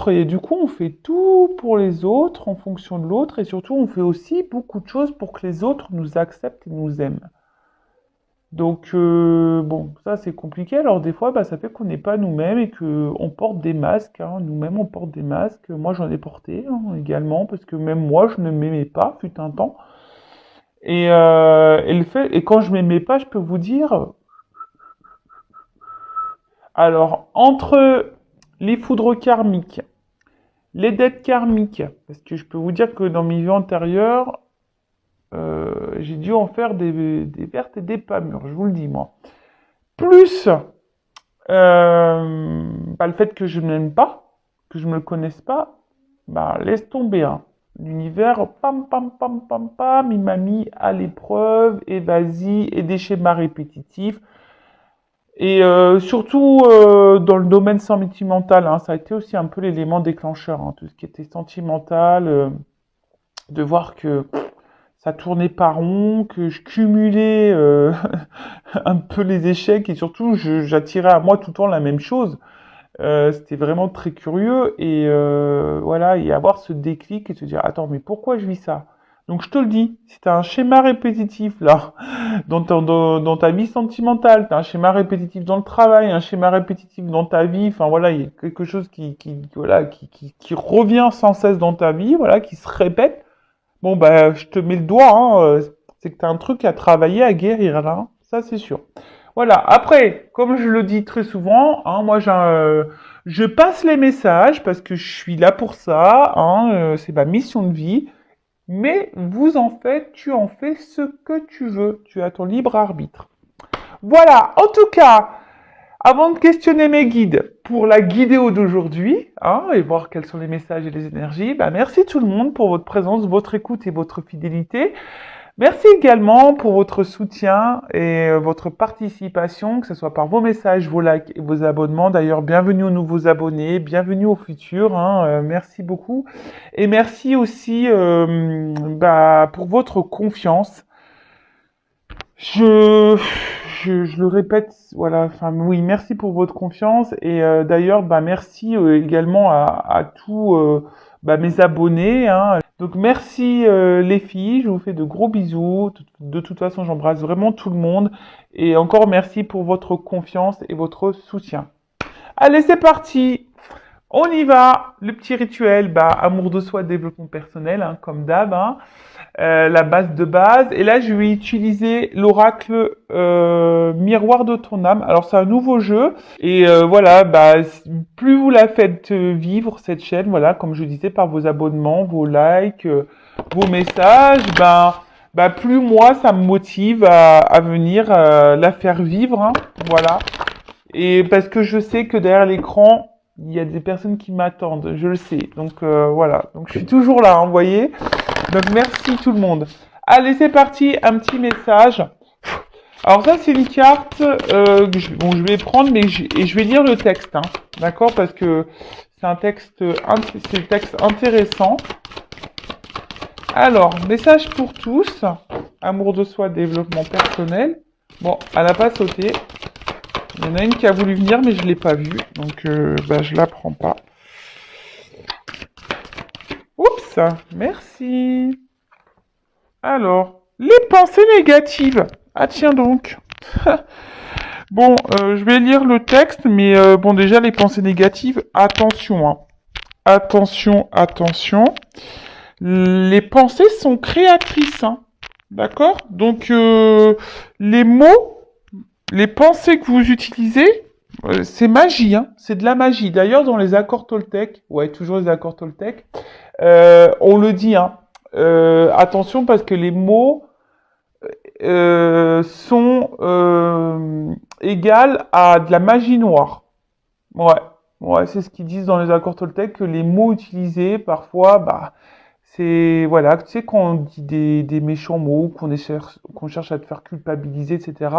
Et du coup, on fait tout pour les autres en fonction de l'autre et surtout, on fait aussi beaucoup de choses pour que les autres nous acceptent et nous aiment. Donc, bon, ça c'est compliqué. Alors, des fois, bah, ça fait qu'on n'est pas nous-mêmes et qu'on porte des masques, hein. Nous-mêmes, on porte des masques. Moi, j'en ai porté hein, également parce que même moi, je ne m'aimais pas, fut un temps. Et quand je m'aimais pas, je peux vous dire, alors, entre les foudres karmiques, les dettes karmiques, parce que je peux vous dire que dans mes vies antérieures, j'ai dû en faire des vertes et des pas mûres, je vous le dis, moi. Plus bah, le fait que je ne m'aime pas, que je ne me connaisse pas, bah, laisse tomber. Hein. L'univers, pam, pam, pam, pam, pam, il m'a mis à l'épreuve, et vas-y, et des schémas répétitifs. Et surtout dans le domaine sentimental, hein, ça a été aussi un peu l'élément déclencheur, hein, tout ce qui était sentimental, de voir que ça tournait pas rond, que je cumulais un peu les échecs et surtout j'attirais à moi tout le temps la même chose. C'était vraiment très curieux et voilà, et avoir ce déclic et se dire attends mais pourquoi je vis ça? Donc je te le dis, si tu as un schéma répétitif là dans ta vie sentimentale, tu as un schéma répétitif dans le travail, un schéma répétitif dans ta vie, enfin voilà, il y a quelque chose voilà qui revient sans cesse dans ta vie, voilà, qui se répète. Bon bah je te mets le doigt, hein, c'est que tu as un truc à travailler, à guérir là, hein, ça c'est sûr. Voilà. Après, comme je le dis très souvent, hein, moi, je passe les messages parce que je suis là pour ça. Hein, c'est ma mission de vie. Mais vous en faites, tu en fais ce que tu veux. Tu as ton libre arbitre. Voilà. En tout cas, avant de questionner mes guides pour la guidéo d'aujourd'hui, hein, et voir quels sont les messages et les énergies, bah, merci tout le monde pour votre présence, votre écoute et votre fidélité. Merci également pour votre soutien et votre participation, que ce soit par vos messages, vos likes et vos abonnements. D'ailleurs, bienvenue aux nouveaux abonnés, bienvenue aux futurs. Hein, merci beaucoup. Et merci aussi bah, pour votre confiance. Je, je le répète, voilà. Enfin, oui, merci pour votre confiance. Et d'ailleurs, bah, merci également à tous bah, mes abonnés. Hein. Donc merci les filles, je vous fais de gros bisous. De toute façon, j'embrasse vraiment tout le monde. Et encore merci pour votre confiance et votre soutien. Allez, c'est parti. On y va. Le petit rituel, bah, amour de soi, développement personnel, hein, comme d'hab. Hein. La base de base. Et là, je vais utiliser l'oracle miroir de ton âme. Alors, c'est un nouveau jeu. Et voilà, bah, plus vous la faites vivre, cette chaîne, voilà, comme je disais, par vos abonnements, vos likes, vos messages, bah, plus moi, ça me motive à venir la faire vivre. Hein, voilà. Et parce que je sais que derrière l'écran, il y a des personnes qui m'attendent, je le sais. Donc voilà, donc je suis toujours là, hein, vous voyez. Donc merci tout le monde. Allez, c'est parti, un petit message. Alors ça, c'est une carte bon, je vais prendre, mais et je vais lire le texte, hein, d'accord, parce que c'est un texte intéressant. Alors, message pour tous, amour de soi, développement personnel. Bon, elle n'a pas sauté. Il y en a une qui a voulu venir, mais je l'ai pas vue, donc bah, je la prends pas. Oups, merci. Alors, les pensées négatives. Ah tiens donc. Bon, je vais lire le texte, mais bon déjà les pensées négatives, attention, hein. Attention, attention. Les pensées sont créatrices, hein. D'accord? Donc les mots, les pensées que vous utilisez, c'est magie, hein. C'est de la magie. D'ailleurs, dans les accords Toltec, ouais, toujours les accords Toltec, on le dit, hein. Attention parce que les mots sont égales à de la magie noire. Ouais, ouais, c'est ce qu'ils disent dans les accords Toltec, que les mots utilisés, parfois, bah, c'est, voilà, tu sais, quand on dit des méchants mots, qu'on cherche à te faire culpabiliser, etc.,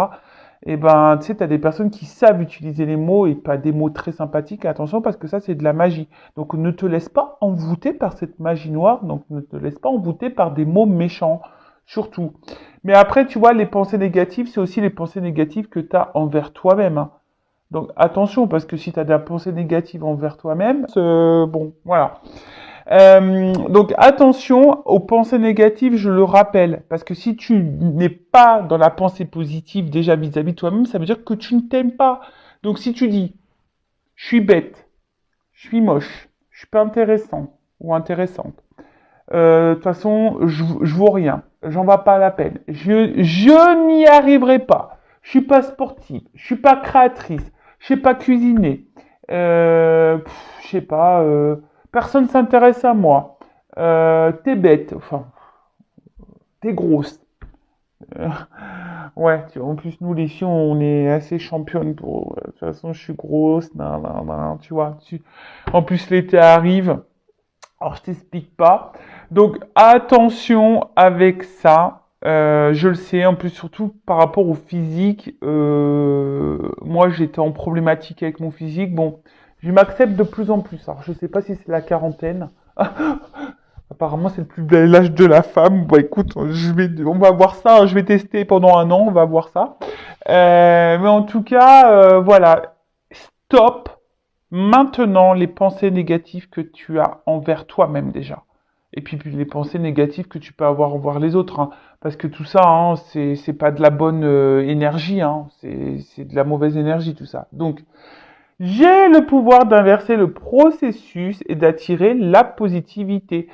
et ben, tu sais, t'as des personnes qui savent utiliser les mots et pas des mots très sympathiques. Attention, parce que ça, c'est de la magie. Donc, ne te laisse pas envoûter par cette magie noire. Donc, ne te laisse pas envoûter par des mots méchants, surtout. Mais après, tu vois, les pensées négatives, c'est aussi les pensées négatives que t'as envers toi-même. Hein. Donc attention, parce que si tu as des pensées négatives envers toi-même, bon, voilà. Donc attention aux pensées négatives, je le rappelle, parce que si tu n'es pas dans la pensée positive déjà vis-à-vis de toi-même, ça veut dire que tu ne t'aimes pas. Donc si tu dis, je suis bête, je suis moche, je suis pas intéressant ou intéressante, de toute façon, je vaux rien, j'en vas pas la peine, je n'y arriverai pas, je suis pas sportive, je suis pas créatrice, je sais pas cuisiner, je sais pas, personne s'intéresse à moi, t'es bête, enfin, t'es grosse. Euh, ouais, en plus nous les filles, on est assez championnes pour. De toute façon, je suis grosse, nan, nan, nan, tu vois. En plus l'été arrive. Alors, je t'explique pas. Donc, attention avec ça. Je le sais, en plus, surtout par rapport au physique. Moi, j'étais en problématique avec mon physique. Bon, je m'accepte de plus en plus. Alors, je sais pas si c'est la quarantaine. Apparemment, c'est le plus bel âge de la femme. Bon, écoute, on va voir ça, hein. Je vais tester pendant un an. On va voir ça. Mais en tout cas, voilà. Stop maintenant les pensées négatives que tu as envers toi-même déjà. Et puis les pensées négatives que tu peux avoir envers les autres. Hein. Parce que tout ça, hein, c'est pas de la bonne énergie. Hein. C'est de la mauvaise énergie tout ça. Donc, j'ai le pouvoir d'inverser le processus et d'attirer la positivité.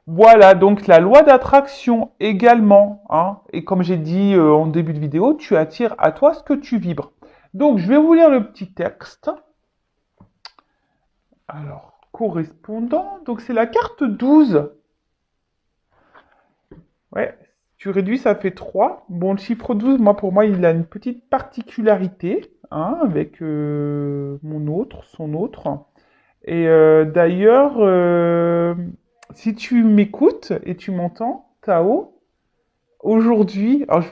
Voilà, donc la loi d'attraction également. Hein. Et comme j'ai dit en début de vidéo, tu attires à toi ce que tu vibres. Donc, je vais vous lire le petit texte. Alors, correspondant, donc c'est la carte 12. Ouais, tu réduis, ça fait 3. Bon, le chiffre 12, moi, pour moi, il a une petite particularité, hein, avec mon autre, son autre. Et d'ailleurs, si tu m'écoutes et tu m'entends, Tao, aujourd'hui, alors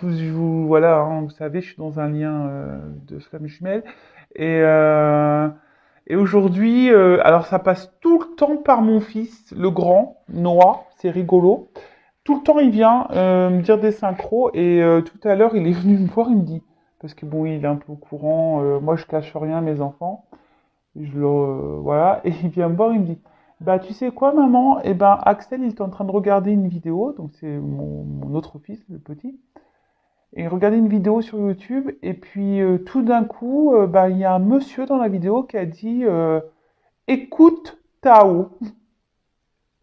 voilà, hein, vous savez, je suis dans un lien de flamme jumelle, et et aujourd'hui, alors ça passe tout le temps par mon fils, le grand, Noah, c'est rigolo. Tout le temps, il vient me dire des synchros et tout à l'heure, il est venu me voir, il me dit, parce que bon, il est un peu au courant, moi je cache rien à mes enfants, voilà, et il vient me voir, il me dit, bah tu sais quoi maman, eh ben Axel, il est en train de regarder une vidéo, donc c'est mon autre fils, le petit, et il regardait une vidéo sur YouTube, et puis tout d'un coup, bah, il y a un monsieur dans la vidéo qui a dit écoute Tao.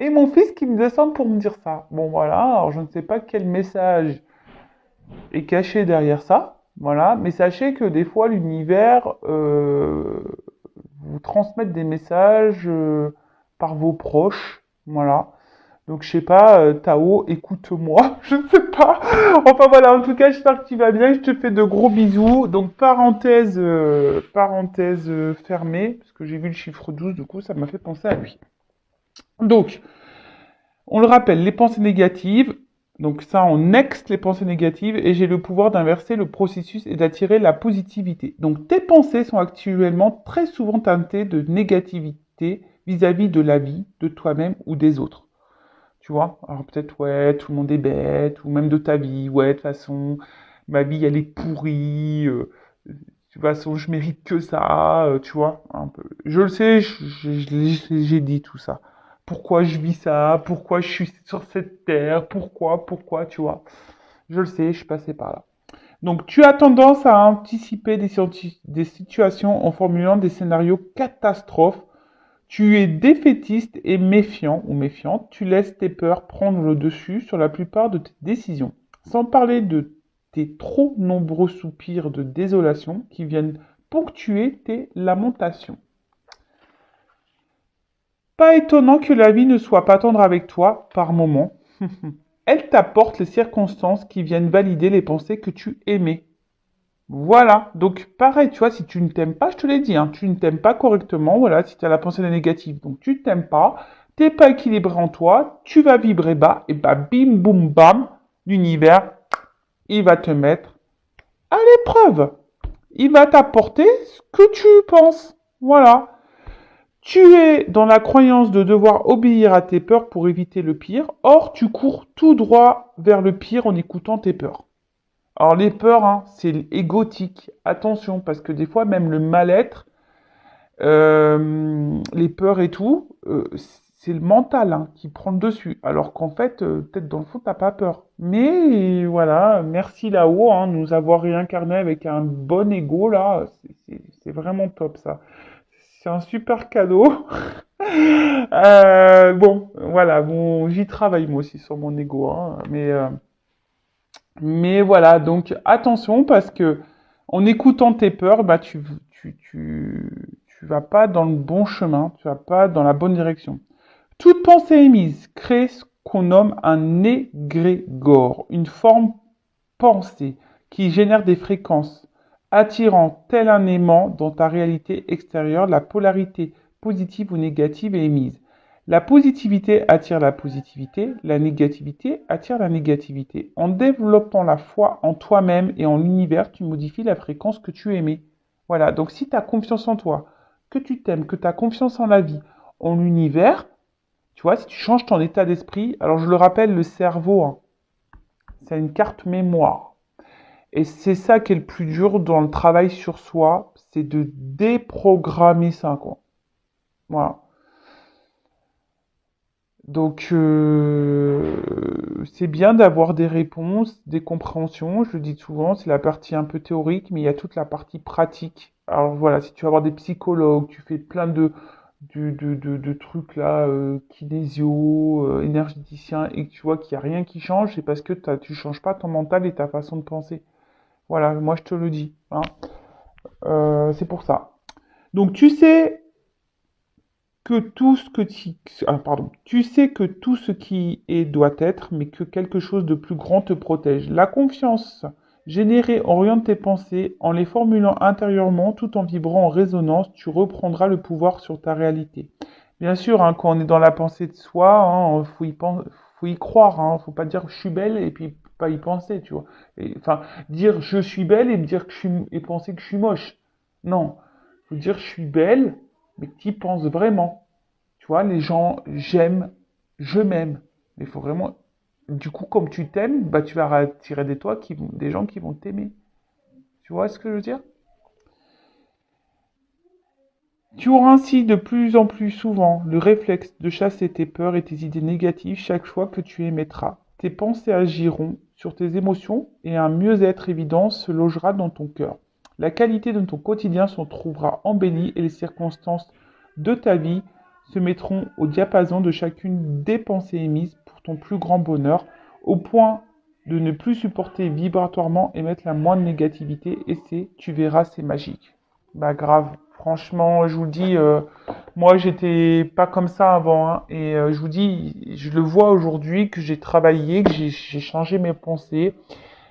Et mon fils qui me descend pour me dire ça. Bon voilà, alors je ne sais pas quel message est caché derrière ça. Voilà, mais sachez que des fois l'univers vous transmet des messages par vos proches. Voilà. Donc je sais pas, Tao, écoute-moi, je ne sais pas. Enfin voilà, en tout cas, j'espère que tu vas bien. Je te fais de gros bisous. Donc parenthèse fermée, parce que j'ai vu le chiffre 12, du coup ça m'a fait penser à lui. Donc, on le rappelle, les pensées négatives, donc ça on next les pensées négatives et j'ai le pouvoir d'inverser le processus et d'attirer la positivité. Donc tes pensées sont actuellement très souvent teintées de négativité vis-à-vis de la vie, de toi-même ou des autres. Tu vois? Alors peut-être, ouais, tout le monde est bête, ou même de ta vie, ouais, de toute façon, ma vie, elle est pourrie, de toute façon, je mérite que ça, tu vois, un peu. Je le sais, j'ai dit tout ça. Pourquoi je vis ça? Pourquoi je suis sur cette terre? Pourquoi, tu vois? Je le sais, je suis passé par là. Donc, tu as tendance à anticiper des situations en formulant des scénarios catastrophes. Tu es défaitiste et méfiant ou méfiante, tu laisses tes peurs prendre le dessus sur la plupart de tes décisions. Sans parler de tes trop nombreux soupirs de désolation qui viennent ponctuer tes lamentations. Pas étonnant que la vie ne soit pas tendre avec toi par moments. Elle t'apporte les circonstances qui viennent valider les pensées que tu aimais. Voilà, donc pareil, tu vois, si tu ne t'aimes pas, je te l'ai dit, hein, tu ne t'aimes pas correctement, voilà, si tu as la pensée négative, donc tu ne t'aimes pas, t'es pas équilibré en toi, tu vas vibrer bas, et bah bim boum bam, l'univers, il va te mettre à l'épreuve. Il va t'apporter ce que tu penses. Voilà. Tu es dans la croyance de devoir obéir à tes peurs pour éviter le pire, or tu cours tout droit vers le pire en écoutant tes peurs. Alors les peurs, hein, c'est égotique. Attention, parce que des fois, même le mal-être, les peurs et tout, c'est le mental hein, qui prend le dessus. Alors qu'en fait, peut-être dans le fond, t'as pas peur. Mais voilà, merci là-haut, hein, nous avoir réincarné avec un bon ego là, c'est vraiment top ça. C'est un super cadeau. Bon, voilà, bon, j'y travaille moi aussi sur mon ego, hein, mais voilà, donc attention parce que en écoutant tes peurs, bah tu vas pas dans le bon chemin, tu vas pas dans la bonne direction. Toute pensée émise crée ce qu'on nomme un égrégore, une forme pensée qui génère des fréquences attirant tel un aimant dans ta réalité extérieure. La polarité positive ou négative est émise. La positivité attire la positivité, la négativité attire la négativité. En développant la foi en toi-même et en l'univers, tu modifies la fréquence que tu émets. Voilà, donc si tu as confiance en toi, que tu t'aimes, que tu as confiance en la vie, en l'univers, tu vois, si tu changes ton état d'esprit, alors je le rappelle, le cerveau, hein, c'est une carte mémoire. Et c'est ça qui est le plus dur dans le travail sur soi, c'est de déprogrammer ça, quoi. Voilà. Donc, c'est bien d'avoir des réponses, des compréhensions. Je le dis souvent, c'est la partie un peu théorique, mais il y a toute la partie pratique. Alors voilà, si tu vas voir des psychologues, tu fais plein de trucs là, kinésio, énergéticien, et que tu vois qu'il n'y a rien qui change, c'est parce que tu changes pas ton mental et ta façon de penser. Voilà, moi je te le dis, hein. C'est pour ça. Donc tu sais que tout ce que tu sais que tout ce qui est doit être, mais que quelque chose de plus grand te protège. La confiance générée oriente tes pensées en les formulant intérieurement, tout en vibrant en résonance, tu reprendras le pouvoir sur ta réalité. Bien sûr, hein, quand on est dans la pensée de soi, hein, faut y croire, hein, faut pas dire je suis belle et puis pas y penser, tu vois. Enfin, dire je suis belle et me dire que et penser que je suis moche. Non, faut dire je suis belle mais que tu y penses vraiment. Tu vois, les gens, j'aime, je m'aime. Mais il faut vraiment. Du coup, comme tu t'aimes, bah, tu vas attirer des gens qui vont t'aimer. Tu vois ce que je veux dire? Tu auras ainsi de plus en plus souvent le réflexe de chasser tes peurs et tes idées négatives chaque fois que tu émettras. Tes pensées agiront sur tes émotions et un mieux-être évident se logera dans ton cœur. La qualité de ton quotidien se trouvera embellie et les circonstances de ta vie se mettront au diapason de chacune des pensées émises pour ton plus grand bonheur, au point de ne plus supporter vibratoirement et mettre la moindre négativité. Et tu verras, c'est magique. Bah grave. Franchement, je vous dis, moi j'étais pas comme ça avant, hein, et je vous dis, je le vois aujourd'hui que j'ai travaillé, que j'ai changé mes pensées,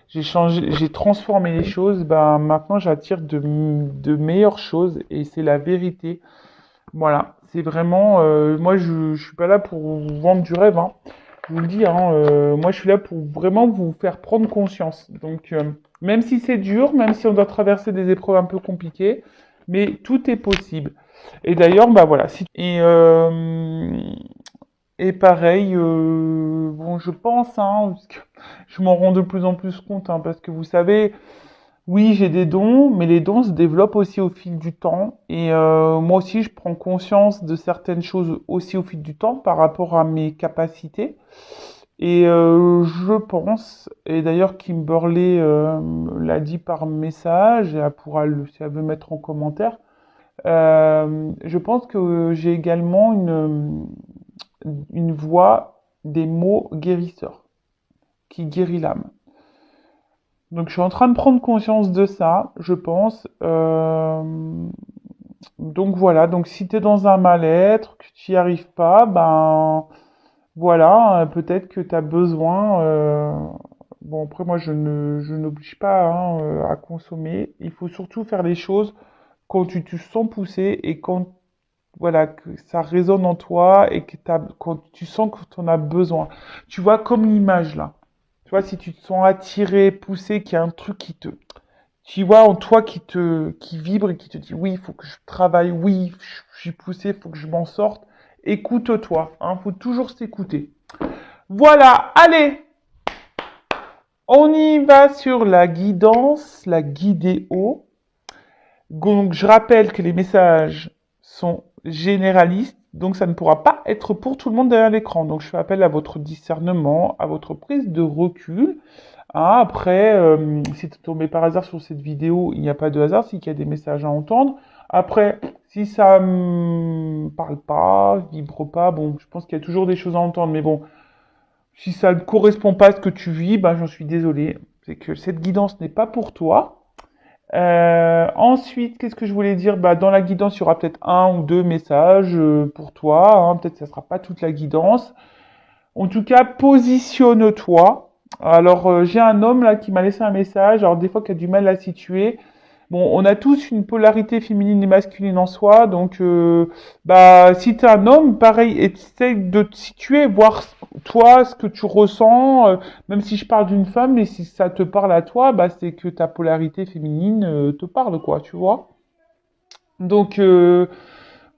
j'ai transformé les choses. Ben maintenant j'attire de meilleures choses et c'est la vérité. Voilà, c'est vraiment, moi je suis pas là pour vous vendre du rêve, hein. Je vous le dis, hein, moi je suis là pour vraiment vous faire prendre conscience. Donc même si c'est dur, même si on doit traverser des épreuves un peu compliquées, mais tout est possible. Et d'ailleurs, bah voilà. Et pareil, bon, je pense, hein, parce que je m'en rends de plus en plus compte, hein, parce que vous savez, oui, j'ai des dons, mais les dons se développent aussi au fil du temps. Et moi aussi, je prends conscience de certaines choses aussi au fil du temps par rapport à mes capacités. Et je pense, et d'ailleurs Kimberly l'a dit par message, et elle pourra si elle veut mettre en commentaire, je pense que j'ai également une voix des mots guérisseurs, qui guérit l'âme. Donc je suis en train de prendre conscience de ça, je pense. Donc voilà, donc si tu es dans un mal-être, que tu n'y arrives pas, ben voilà, peut-être que tu as besoin. Bon, après moi je n'oblige pas hein, à consommer. Il faut surtout faire les choses quand tu te sens poussé et quand voilà, que ça résonne en toi et que quand tu sens que tu en as besoin. Tu vois, comme l'image là. Tu vois, si tu te sens attiré, poussé, qu'il y a un truc tu vois, en toi qui vibre et qui te dit, oui, il faut que je travaille, oui, je suis poussé, il faut que je m'en sorte. Écoute-toi, hein, faut toujours s'écouter. Voilà, allez! On y va sur la guidance, la guidéo. Donc, je rappelle que les messages sont généralistes, donc ça ne pourra pas être pour tout le monde derrière l'écran. Donc, je fais appel à votre discernement, à votre prise de recul. Hein, après, si tu es tombé par hasard sur cette vidéo, il n'y a pas de hasard, c'est qu'il y a des messages à entendre. Après, si ça parle pas, vibre pas, bon, je pense qu'il y a toujours des choses à entendre, mais bon, si ça ne correspond pas à ce que tu vis, ben, j'en suis désolé. C'est que cette guidance n'est pas pour toi. Ensuite, qu'est-ce que je voulais dire? Bah, dans la guidance, il y aura peut-être un ou deux messages pour toi. Hein. Peut-être que ça sera pas toute la guidance. En tout cas, positionne-toi. Alors, j'ai un homme là qui m'a laissé un message. Alors, des fois, qui a du mal à situer. Bon, on a tous une polarité féminine et masculine en soi, donc bah si t'es un homme, pareil, essaye de te situer, voir toi ce que tu ressens, même si je parle d'une femme, mais si ça te parle à toi, bah c'est que ta polarité féminine te parle, quoi, tu vois. Donc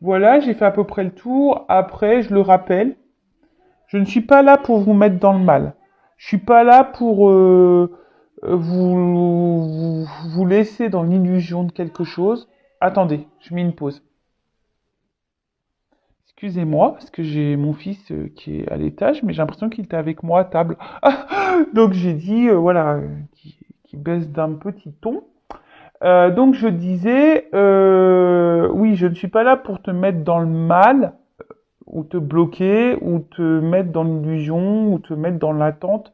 voilà, j'ai fait à peu près le tour. Après, je le rappelle, je ne suis pas là pour vous mettre dans le mal. Je suis pas là pour vous laisser dans l'illusion de quelque chose. Attendez, je mets une pause. Excusez-moi, parce que j'ai mon fils qui est à l'étage, mais j'ai l'impression qu'il était avec moi à table. Donc j'ai dit, voilà, qui baisse d'un petit ton. Donc je disais, oui, je ne suis pas là pour te mettre dans le mal, ou te bloquer, ou te mettre dans l'illusion, ou te mettre dans l'attente.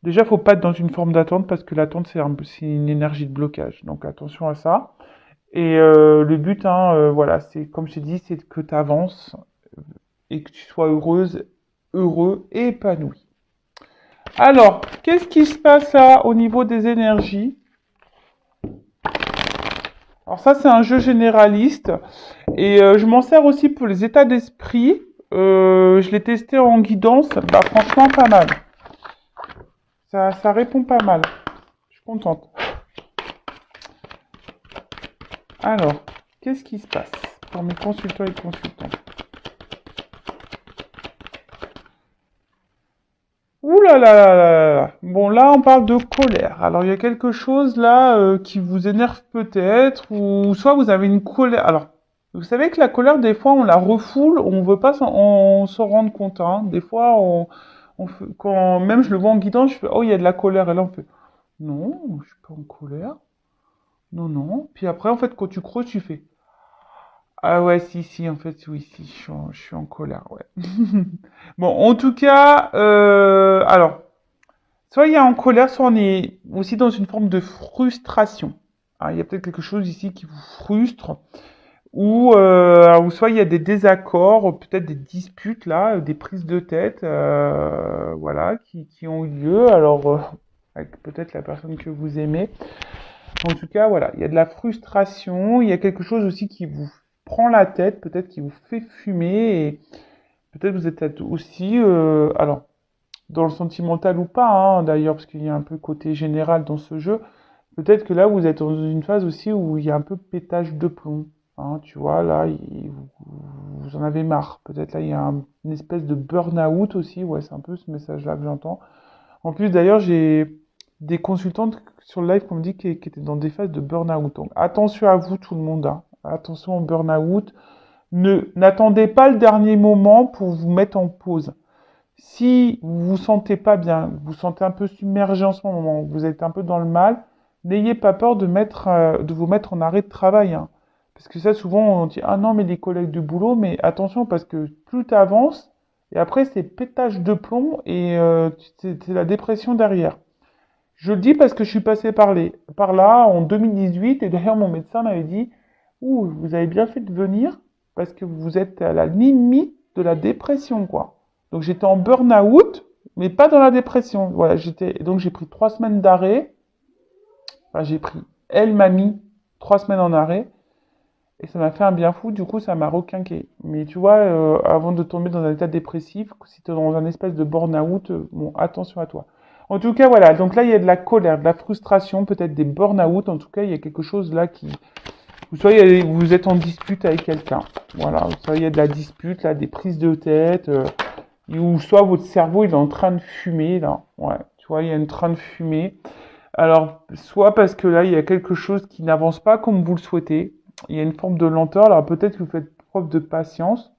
Déjà, faut pas être dans une forme d'attente parce que l'attente, c'est une énergie de blocage. Donc attention à ça. Et le but, hein, voilà, c'est comme je t'ai dit, c'est que tu avances et que tu sois heureuse, heureux et épanoui. Alors, qu'est-ce qui se passe là au niveau des énergies? Alors ça, c'est un jeu généraliste et je m'en sers aussi pour les états d'esprit. Je l'ai testé en guidance, bah franchement pas mal. Ça répond pas mal. Je suis contente. Alors, qu'est-ce qui se passe pour mes consultants et consultantes? Ouh là là là là là. Bon, là, on parle de colère. Alors, il y a quelque chose là qui vous énerve peut-être, ou soit vous avez une colère. Alors, vous savez que la colère, des fois, on la refoule, on veut pas s'en rendre compte. Hein. Des fois, quand même je le vois en guidant, je fais, oh, il y a de la colère. Et là, on fait, non, je suis pas en colère. Non, non. Puis après, en fait, quand tu creuses, tu fais, ah ouais, si, si, en fait, oui, si, je suis en colère, ouais. Bon, en tout cas, alors, soit il y a en colère, soit on est aussi dans une forme de frustration. Ah, il y a peut-être quelque chose ici qui vous frustre, ou soit il y a des désaccords, peut-être des disputes là, des prises de tête, voilà, qui ont eu lieu. Alors, avec peut-être la personne que vous aimez. En tout cas, voilà, il y a de la frustration, il y a quelque chose aussi qui vous prend la tête, peut-être qui vous fait fumer, et peut-être vous êtes aussi, alors, dans le sentimental ou pas, hein, d'ailleurs, parce qu'il y a un peu côté général dans ce jeu, peut-être que là, vous êtes dans une phase aussi où il y a un peu pétage de plomb, hein, tu vois, là, vous en avez marre, peut-être là, il y a une espèce de burn-out aussi, ouais, c'est un peu ce message-là que j'entends. En plus, d'ailleurs, j'ai des consultantes sur le live qui m'ont dit qu'elles étaient dans des phases de burn-out. Donc, attention à vous, tout le monde. Hein. Attention au burn-out. N'attendez pas le dernier moment pour vous mettre en pause. Si vous vous sentez pas bien, vous vous sentez un peu submergé en ce moment, vous êtes un peu dans le mal, n'ayez pas peur de vous mettre en arrêt de travail. Hein. Parce que ça, souvent, on dit, ah non, mais les collègues du boulot, mais attention, parce que plus tu avances, et après, c'est pétage de plomb et c'est la dépression derrière. Je le dis parce que je suis passé par là en 2018 et d'ailleurs mon médecin m'avait dit, ouh, vous avez bien fait de venir parce que vous êtes à la limite de la dépression, quoi. Donc j'étais en burn-out, mais pas dans la dépression. Voilà, donc j'ai pris 3 semaines d'arrêt. Enfin, elle m'a mis 3 semaines en arrêt et ça m'a fait un bien fou. Du coup, ça m'a requinqué. Mais tu vois, avant de tomber dans un état dépressif, si tu es dans un espèce de burn-out, bon, attention à toi. En tout cas, voilà. Donc là, il y a de la colère, de la frustration, peut-être des burn-out. En tout cas, il y a quelque chose là qui... Soit vous êtes en dispute avec quelqu'un. Voilà. Soit il y a de la dispute, là, des prises de tête. Ou soit votre cerveau, il est en train de fumer, là. Ouais. Tu soit il y a un train de fumée. Alors, soit parce que là, il y a quelque chose qui n'avance pas comme vous le souhaitez. Il y a une forme de lenteur. Alors, peut-être que vous faites preuve de patience.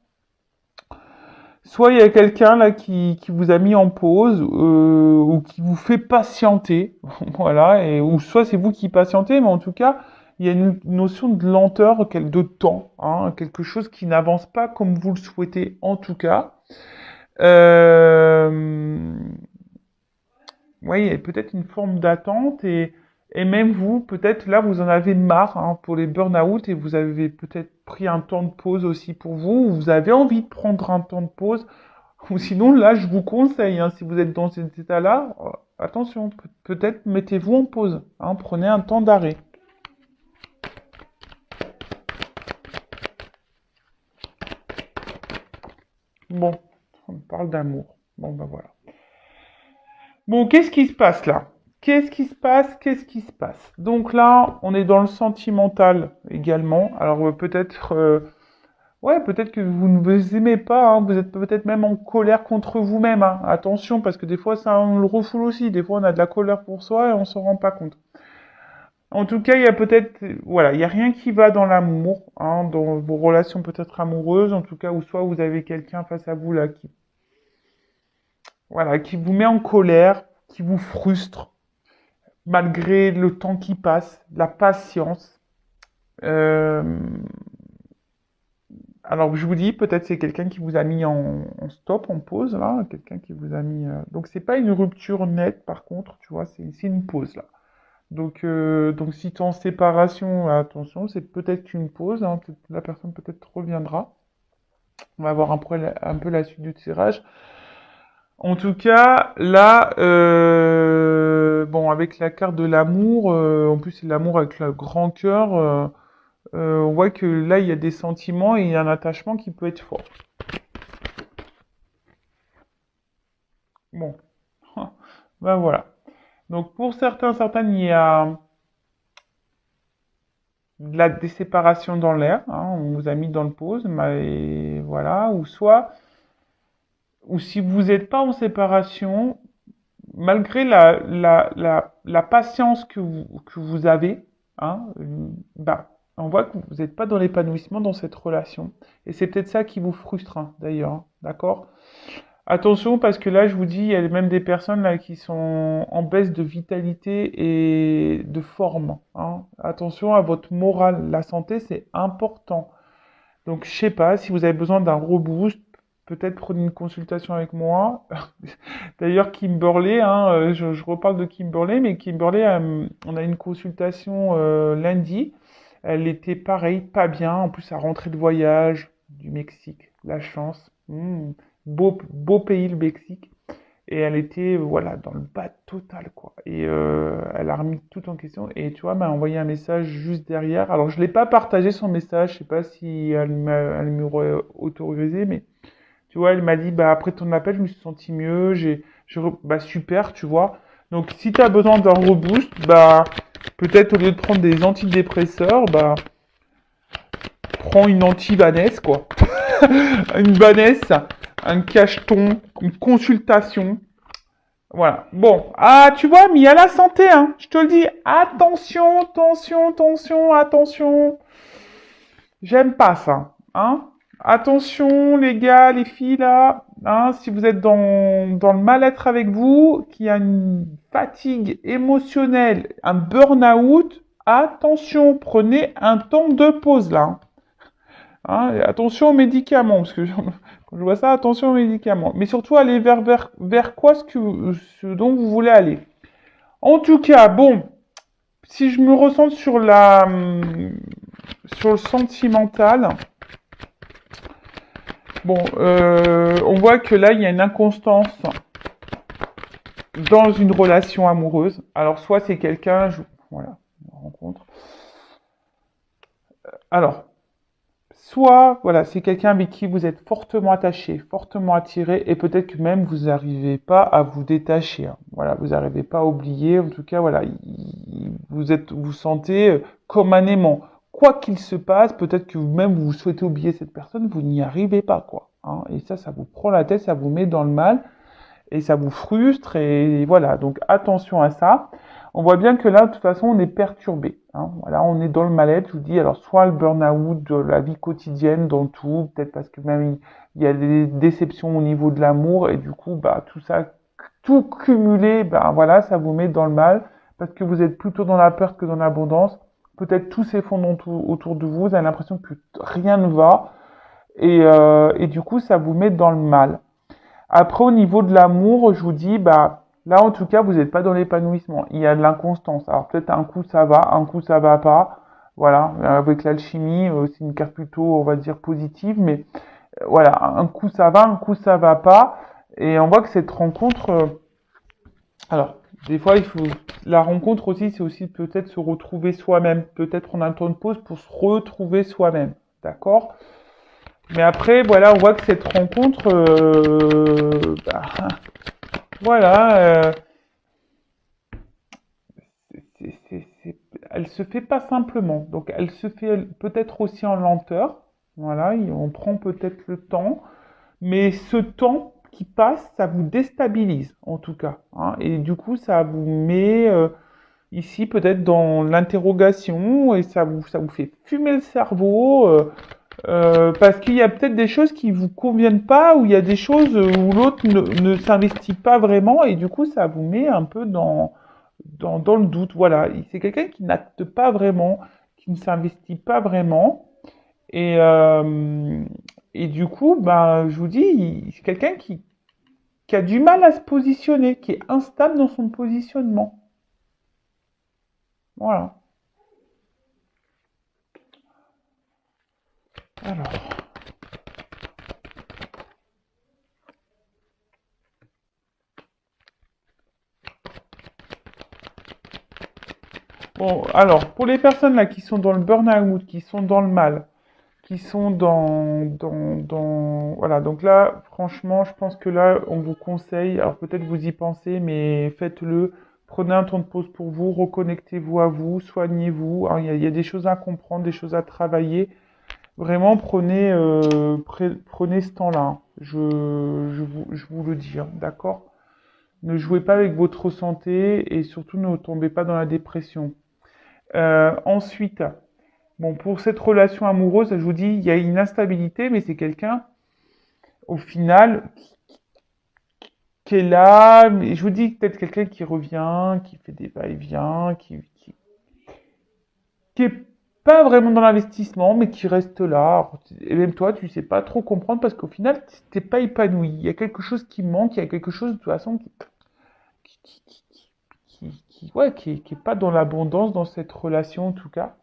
Soit il y a quelqu'un là qui vous a mis en pause ou qui vous fait patienter. Voilà. Ou soit c'est vous qui patientez, mais en tout cas, il y a une notion de lenteur, de temps. Hein, quelque chose qui n'avance pas comme vous le souhaitez, en tout cas. Euh, Oui, il y a peut-être une forme d'attente et même vous, peut-être là, vous en avez marre hein, pour les burn-out et vous avez peut-être pris un temps de pause aussi pour vous, ou vous avez envie de prendre un temps de pause, ou sinon là, je vous conseille, hein, si vous êtes dans cet état-là, attention, peut-être mettez-vous en pause, hein, prenez un temps d'arrêt. Bon, on parle d'amour. Bon, ben voilà. Bon, qu'est-ce qui se passe là? Qu'est-ce qui se passe? Qu'est-ce qui se passe? Donc là, on est dans le sentimental également. Alors peut-être, ouais, peut-être que vous ne vous aimez pas. Hein. Vous êtes peut-être même en colère contre vous-même. Hein. Attention, parce que des fois, ça on le refoule aussi. Des fois, on a de la colère pour soi et on s'en rend pas compte. En tout cas, il y a peut-être, voilà, il y a rien qui va dans l'amour, hein, dans vos relations peut-être amoureuses, en tout cas, ou soit vous avez quelqu'un face à vous là qui, voilà, qui vous met en colère, qui vous frustre malgré le temps qui passe, la patience. Euh, alors je vous dis, peut-être c'est quelqu'un qui vous a mis en stop, en pause là, quelqu'un qui vous a mis. Donc c'est pas une rupture nette, par contre, tu vois, c'est une pause là. Donc si tu es en séparation, attention, c'est peut-être une pause. Hein, la personne peut-être reviendra. On va voir un peu la suite du tirage. En tout cas, là, bon, avec la carte de l'amour, en plus c'est l'amour avec le grand cœur, on voit que là, il y a des sentiments et il y a un attachement qui peut être fort. Bon, ben voilà. Donc pour certaines, il y a des séparations dans l'air, hein, on vous a mis dans le pause, mais voilà, ou si vous n'êtes pas en séparation, malgré la patience que vous avez, hein, bah, on voit que vous n'êtes pas dans l'épanouissement dans cette relation. Et c'est peut-être ça qui vous frustre, hein, d'ailleurs, hein, d'accord? Attention, parce que là, je vous dis, il y a même des personnes là qui sont en baisse de vitalité et de forme, hein. Attention à votre morale. La santé, c'est important. Donc, je sais pas, si vous avez besoin d'un reboost, peut-être prenez une consultation avec moi. D'ailleurs, Kimberley, hein, je reparle de Kimberley, mais Kimberley, on a une consultation lundi. Elle était pareil, pas bien. En plus, elle rentrait de voyage du Mexique. La chance. Beau pays, le Mexique. Et elle était, voilà, dans le bas total, quoi. Et elle a remis tout en question. Et tu vois, elle m'a envoyé un message juste derrière. Alors, je l'ai pas partagé son message. Je sais pas si elle m'aurait autorisé, mais tu vois, elle m'a dit, bah, après ton appel, je me suis senti mieux. Bah, super, tu vois. Donc, si tu as besoin d'un reboost, bah, peut-être au lieu de prendre des antidépresseurs, bah, prends une anti-Vanesse, quoi. Une Vanesse, un cacheton, une consultation. Voilà. Bon. Ah, tu vois, mais il y a la santé, hein. Je te le dis. Attention, attention, attention, attention. J'aime pas ça. Hein. Attention, les gars, les filles, là. Hein, si vous êtes dans le mal-être avec vous, qu'il y a une fatigue émotionnelle, un burn-out, attention, prenez un temps de pause, là. Hein, et attention aux médicaments, parce que quand je vois ça, attention aux médicaments. Mais surtout, allez vers quoi ce dont vous voulez aller. En tout cas, bon, si je me ressens sur le sentimental, bon, on voit que là, il y a une inconstance dans une relation amoureuse. Alors, soit c'est quelqu'un, voilà, une rencontre. Alors, soit, voilà, c'est quelqu'un avec qui vous êtes fortement attaché, fortement attiré, et peut-être que même vous n'arrivez pas à vous détacher. Hein. Voilà, vous n'arrivez pas à oublier. En tout cas, voilà, vous sentez comme un aimant. Quoi qu'il se passe, peut-être que vous-même vous souhaitez oublier cette personne, vous n'y arrivez pas, quoi. Hein. Et ça vous prend la tête, ça vous met dans le mal. et ça vous frustre, et voilà. Donc attention à ça. On voit bien que là, de toute façon, on est perturbé. Hein. Voilà, on est dans le mal-être. Je vous dis, alors soit le burn-out de la vie quotidienne, dans tout, peut-être parce que même il y a des déceptions au niveau de l'amour, et du coup, bah tout ça, tout cumulé, ben voilà, ça vous met dans le mal, parce que vous êtes plutôt dans la peur que dans l'abondance. Peut-être tout s'effondre autour de vous, vous avez l'impression que rien ne va, et du coup, ça vous met dans le mal. Après, au niveau de l'amour, je vous dis, bah, là, en tout cas, vous n'êtes pas dans l'épanouissement. Il y a de l'inconstance. Alors, peut-être un coup, ça va, un coup, ça va pas. Voilà. Avec l'alchimie, c'est une carte plutôt, on va dire, positive, mais voilà, un coup, ça va, un coup, ça va pas. Et on voit que cette rencontre, alors, des fois, il faut, la rencontre aussi, c'est aussi peut-être se retrouver soi-même. Peut-être prendre un temps de pause pour se retrouver soi-même. D'accord? Mais après, voilà, on voit que cette rencontre, bah, voilà, elle se fait pas simplement. Donc, elle se fait peut-être aussi en lenteur. Voilà, on prend peut-être le temps, mais ce temps qui passe, ça vous déstabilise en tout cas. Hein, et du coup, ça vous met ici peut-être dans l'interrogation et ça vous fait fumer le cerveau. Parce qu'il y a peut-être des choses qui vous conviennent pas, ou il y a des choses où l'autre ne s'investit pas vraiment, et du coup, ça vous met un peu dans le doute. Voilà, c'est quelqu'un qui n'acte pas vraiment, qui ne s'investit pas vraiment, et, euh, et du coup, ben, je vous dis, c'est quelqu'un qui a du mal à se positionner, qui est instable dans son positionnement. Voilà. Alors. Bon, alors, pour les personnes là qui sont dans le burn-out, qui sont dans le mal, qui sont voilà, donc là, franchement, je pense que là, on vous conseille, alors peut-être vous y pensez, mais faites-le, prenez un temps de pause pour vous, reconnectez-vous à vous, soignez-vous. Alors, il y a des choses à comprendre, des choses à travailler. Vraiment, prenez ce temps-là, hein. Je vous le dis, hein, d'accord? Ne jouez pas avec votre santé et surtout ne tombez pas dans la dépression. Ensuite, bon, pour cette relation amoureuse, je vous dis, il y a une instabilité, mais c'est quelqu'un, au final, qui est là. Mais je vous dis, peut-être quelqu'un qui revient, qui fait des va-et-vient, qui est pas vraiment dans l'investissement, mais qui reste là. Et même toi, tu sais pas trop comprendre parce qu'au final, t'es pas épanoui. Il y a quelque chose qui manque, il y a quelque chose de toute façon qui, qui, qui, ouais, qui est pas dans l'abondance dans cette relation en tout cas.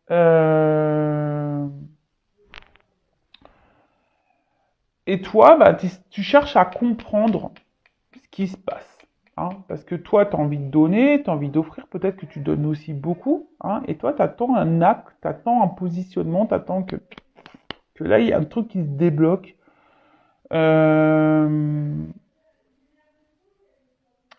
Euh, Et toi, bah, tu cherches à comprendre ce qui se passe. Hein, parce que toi, tu as envie de donner, tu as envie d'offrir, peut-être que tu donnes aussi beaucoup. Hein, et toi, tu attends un acte, tu attends un positionnement, tu attends que là, il y a un truc qui se débloque. Euh,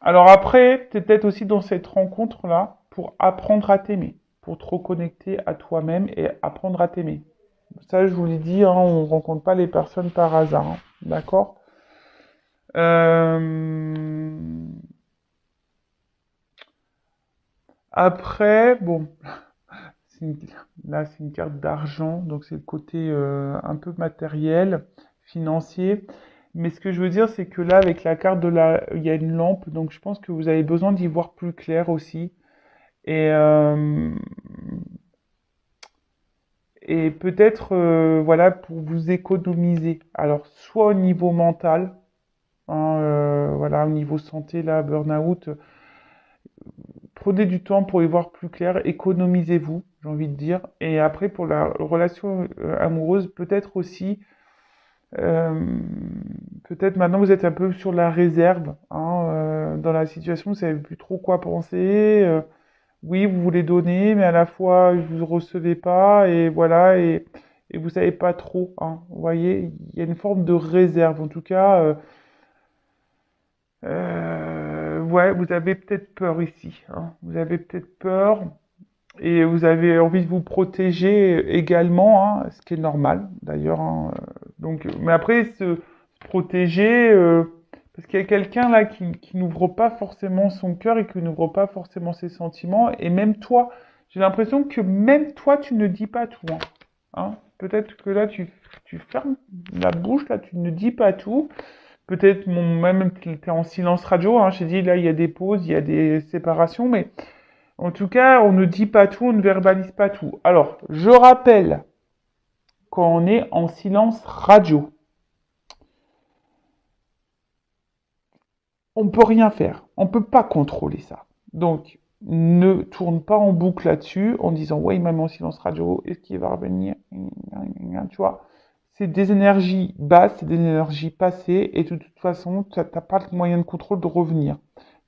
Alors après, tu es peut-être aussi dans cette rencontre-là pour apprendre à t'aimer, pour te reconnecter à toi-même et apprendre à t'aimer. Ça, je vous l'ai dit, hein, on ne rencontre pas les personnes par hasard. Hein, d'accord? Euh, Après, bon, c'est une- là c'est une carte d'argent, donc c'est le côté un peu matériel, financier. Mais ce que je veux dire, c'est que là, avec la carte il y a une lampe, donc je pense que vous avez besoin d'y voir plus clair aussi. Et, euh, et peut-être, voilà, pour vous économiser. Alors, soit au niveau mental, hein, voilà, au niveau santé, là, burn-out, prenez du temps pour y voir plus clair, économisez-vous, j'ai envie de dire. Et après, pour la relation amoureuse, peut-être aussi, euh, peut-être maintenant vous êtes un peu sur la réserve, hein, dans la situation, vous savez plus trop quoi penser. Oui, vous voulez donner, mais à la fois vous ne recevez pas, et voilà, et vous savez pas trop. Hein, vous voyez, il y a une forme de réserve, en tout cas. Ouais, vous avez peut-être peur ici. Hein. Vous avez peut-être peur. Et vous avez envie de vous protéger également, hein, ce qui est normal d'ailleurs. Hein. Donc, mais après, protéger, parce qu'il y a quelqu'un là qui n'ouvre pas forcément son cœur et qui n'ouvre pas forcément ses sentiments. Et même toi, j'ai l'impression que même toi, tu ne dis pas tout. Hein. Hein. Peut-être que là, tu fermes la bouche, là, tu ne dis pas tout. Peut-être même tu es en silence radio. Hein. J'ai dit, là, il y a des pauses, il y a des séparations, mais en tout cas, on ne dit pas tout, on ne verbalise pas tout. Alors, je rappelle, quand on est en silence radio, on ne peut rien faire. On ne peut pas contrôler ça. Donc, ne tourne pas en boucle là-dessus en disant ouais, il m'a mis en silence radio, est-ce qu'il va revenir? Tu vois, c'est des énergies basses, c'est des énergies passées, et de toute façon, tu n'as pas le moyen de contrôle de revenir.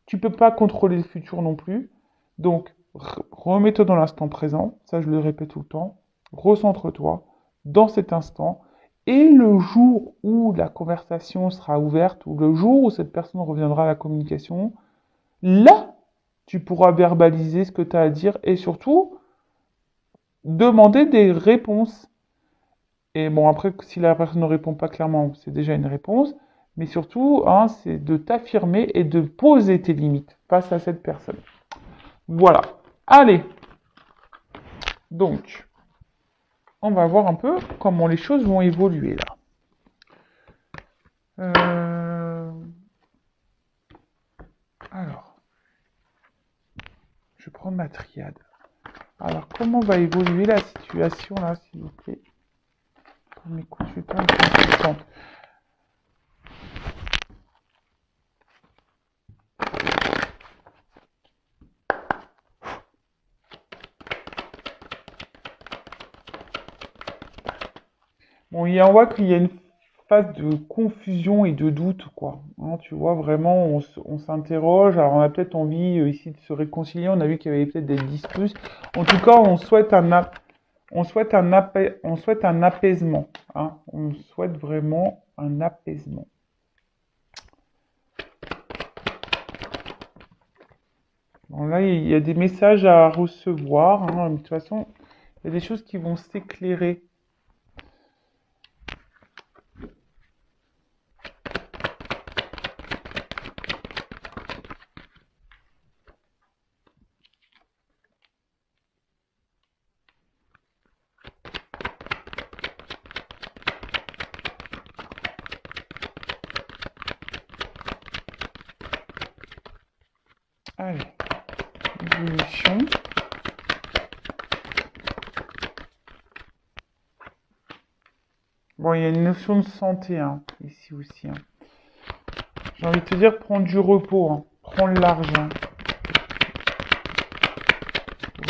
Tu peux pas contrôler le futur non plus. Donc, remets-toi dans l'instant présent, ça je le répète tout le temps. Recentre-toi dans cet instant. Et le jour où la conversation sera ouverte, ou le jour où cette personne reviendra à la communication, là, tu pourras verbaliser ce que tu as à dire et surtout demander des réponses. Et bon, après, si la personne ne répond pas clairement, c'est déjà une réponse. Mais surtout, hein, c'est de t'affirmer et de poser tes limites face à cette personne. Voilà. Allez. Donc, on va voir un peu comment les choses vont évoluer là. Alors, je prends ma triade. Alors, comment va évoluer la situation là, s'il vous plaît, pour mes consultants et consultantes? Bon, on voit qu'il y a une phase de confusion et de doute, quoi. Hein, tu vois, vraiment, on s'interroge. Alors, on a peut-être envie ici de se réconcilier. On a vu qu'il y avait peut-être des disputes. En tout cas, on souhaite on souhaite on souhaite un apaisement. Hein. On souhaite vraiment un apaisement. Bon, là, il y a des messages à recevoir. Hein. De toute façon, il y a des choses qui vont s'éclairer. Allez, évolution. Bon, il y a une notion de santé hein, ici aussi. Hein. J'ai envie de te dire, prends du repos, hein. Prends le large. Hein.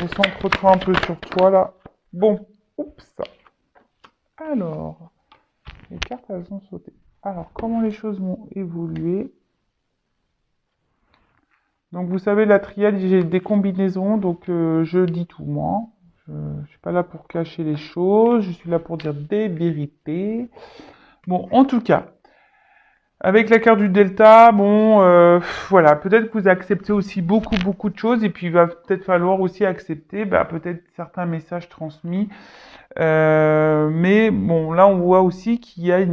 Recentre-toi un peu sur toi là. Bon, oups. Alors, les cartes elles ont sauté. Alors, comment les choses vont évoluer? Donc, vous savez, la triade, j'ai des combinaisons, donc je dis tout moi. Je ne suis pas là pour cacher les choses, je suis là pour dire des vérités. Bon, en tout cas, avec la carte du Delta, bon, voilà, peut-être que vous acceptez aussi beaucoup de choses, et puis il va peut-être falloir aussi accepter, peut-être certains messages transmis. Mais bon, là, on voit aussi qu'il y a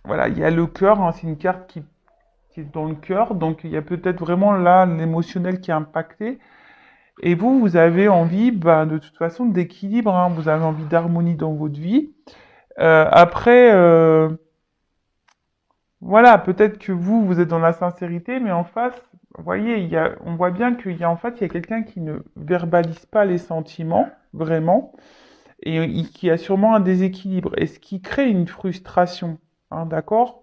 voilà, il y a le cœur, hein, c'est une carte qui est dans le cœur, donc il y a peut-être vraiment là l'émotionnel qui est impacté. Et vous avez envie, de toute façon, d'équilibre, hein, vous avez envie d'harmonie dans votre vie. Après, voilà, peut-être que vous êtes dans la sincérité, mais en face, vous voyez, on voit bien en fait, il y a quelqu'un qui ne verbalise pas les sentiments, vraiment, et qui a sûrement un déséquilibre, et ce qui crée une frustration, hein, d'accord?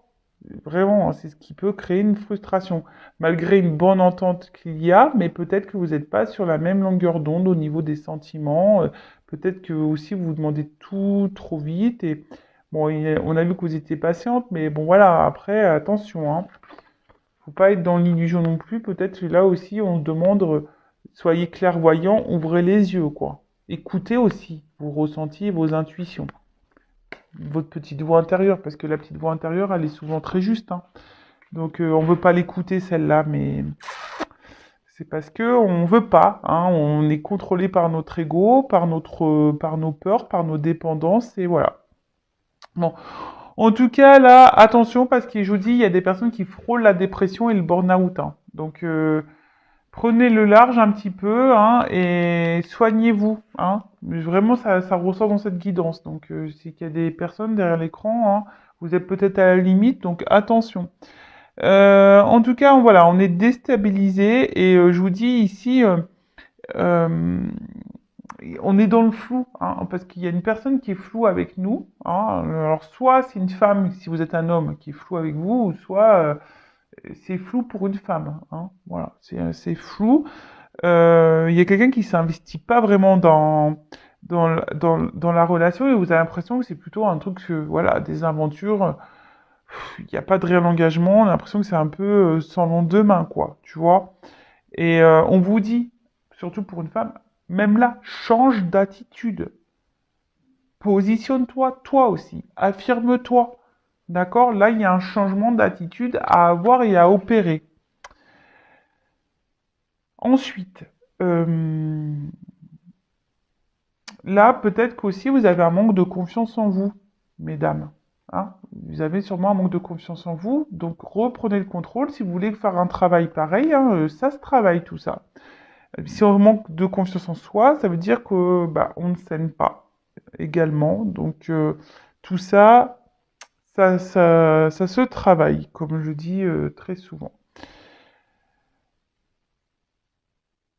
Vraiment, hein, c'est ce qui peut créer une frustration, malgré une bonne entente qu'il y a, mais peut-être que vous n'êtes pas sur la même longueur d'onde au niveau des sentiments, peut-être que aussi vous demandez tout trop vite, et bon, on a vu que vous étiez patiente, mais bon voilà, après, attention, hein, faut pas être dans l'illusion non plus, peut-être que là aussi on se demande, soyez clairvoyants, ouvrez les yeux, quoi. Écoutez aussi vos ressentis, vos intuitions, votre petite voix intérieure, parce que la petite voix intérieure, elle est souvent très juste, hein. Donc on veut pas l'écouter celle-là, mais c'est parce que on veut pas, hein, on est contrôlé par notre ego, par nos peurs, par nos dépendances, et voilà. Bon, En tout cas, là, attention, parce que je vous dis, il y a des personnes qui frôlent la dépression et le burn-out, hein. Donc, prenez le large un petit peu, hein, et soignez-vous, hein. Mais vraiment, ça ressort dans cette guidance. Donc, c'est qu'il y a des personnes derrière l'écran, hein, vous êtes peut-être à la limite, donc attention. En tout cas, voilà, on est déstabilisé et je vous dis ici, euh, on est dans le flou, hein, parce qu'il y a une personne qui est floue avec nous, hein. Alors, soit c'est une femme, si vous êtes un homme, qui est flou avec vous, ou soit c'est flou pour une femme, hein. Voilà, c'est flou. Il y a quelqu'un qui s'investit pas vraiment dans la relation et vous avez l'impression que c'est plutôt un truc, voilà, des aventures. Il n'y a pas de réel engagement. On a l'impression que c'est un peu sans lendemain, quoi, tu vois. Et on vous dit, surtout pour une femme, même là, change d'attitude. Positionne-toi, toi aussi. Affirme-toi. D'accord? Là, il y a un changement d'attitude à avoir et à opérer. Ensuite, euh, là, peut-être qu'aussi vous avez un manque de confiance en vous, mesdames. Hein, vous avez sûrement un manque de confiance en vous, donc reprenez le contrôle. Si vous voulez faire un travail pareil, hein, ça se travaille tout ça. Si on manque de confiance en soi, ça veut dire que bah, on ne s'aime pas également. Donc tout ça, ça se travaille, comme je dis très souvent.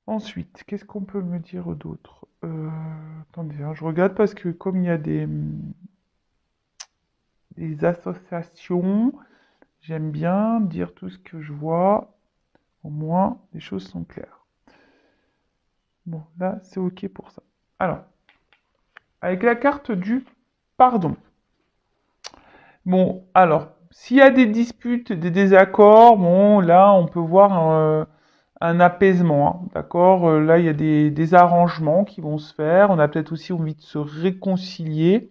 Ensuite, qu'est-ce qu'on peut me dire d'autre? Attendez, hein, je regarde parce que comme il y a des associations, j'aime bien dire tout ce que je vois. Au moins, les choses sont claires. Bon, là, c'est OK pour ça. Alors, avec la carte du pardon. Bon, alors, s'il y a des disputes, des désaccords, bon, là, on peut voir un apaisement, hein, d'accord? Là, il y a des arrangements qui vont se faire. On a peut-être aussi envie de se réconcilier.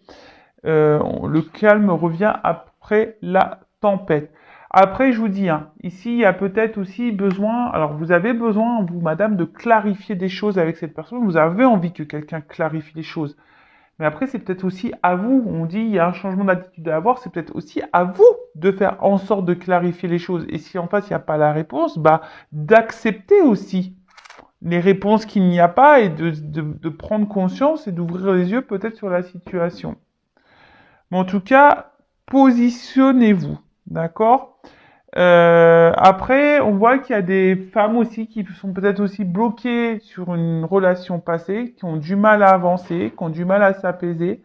Le calme revient après la tempête. Après, je vous dis, hein, ici, il y a peut-être aussi besoin, alors vous avez besoin, vous, madame, de clarifier des choses avec cette personne. Vous avez envie que quelqu'un clarifie les choses. Mais après, c'est peut-être aussi à vous, on dit, il y a un changement d'attitude à avoir, c'est peut-être aussi à vous de faire en sorte de clarifier les choses. Et si en face, il n'y a pas la réponse, bah, d'accepter aussi les réponses qu'il n'y a pas et de prendre conscience et d'ouvrir les yeux peut-être sur la situation. Mais en tout cas, positionnez-vous, d'accord? Après, on voit qu'il y a des femmes aussi qui sont peut-être aussi bloquées sur une relation passée, qui ont du mal à avancer, qui ont du mal à s'apaiser,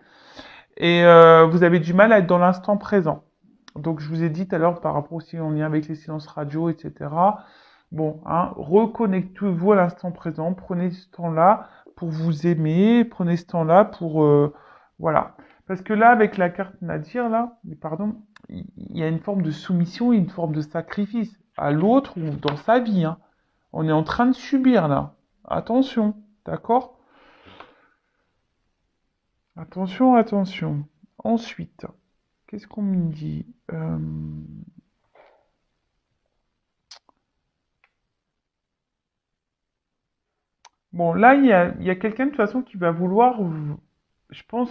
et vous avez du mal à être dans l'instant présent. Donc, je vous ai dit tout à l'heure par rapport aussi en lien avec les silences radio, etc. Bon, hein, reconnectez-vous à l'instant présent, prenez ce temps-là pour vous aimer, prenez ce temps-là pour, voilà. Parce que là, avec la carte Nadir, là, pardon, il y a une forme de soumission et une forme de sacrifice à l'autre ou dans sa vie, hein. On est en train de subir, là. Attention, d'accord? Attention, attention. Ensuite, qu'est-ce qu'on me dit? Bon, là, il y a quelqu'un de toute façon qui va vouloir, je pense,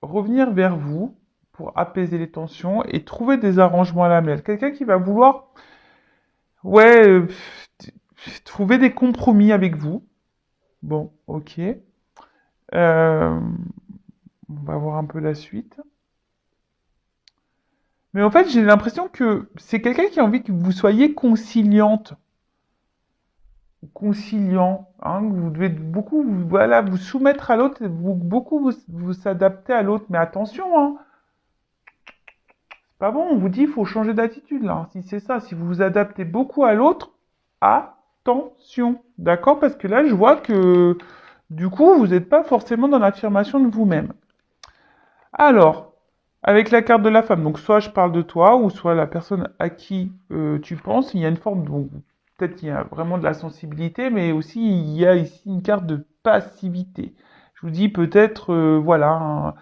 revenir vers vous pour apaiser les tensions et trouver des arrangements à l'amiable. Quelqu'un qui va vouloir, ouais, trouver des compromis avec vous. Bon, ok. On va voir un peu la suite. Mais en fait, j'ai l'impression que c'est quelqu'un qui a envie que vous soyez conciliante, conciliant, hein, que vous devez beaucoup, voilà, vous soumettre à l'autre, beaucoup vous s'adapter à l'autre. Mais attention, hein, pas bon, on vous dit il faut changer d'attitude là. Si c'est ça, si vous vous adaptez beaucoup à l'autre, attention. D'accord? Parce que là, je vois que du coup, vous n'êtes pas forcément dans l'affirmation de vous-même. Alors, avec la carte de la femme, donc soit je parle de toi, ou soit la personne à qui tu penses, il y a une forme, donc peut-être qu'il y a vraiment de la sensibilité, mais aussi il y a ici une carte de passivité. Je vous dis peut-être, voilà, hein,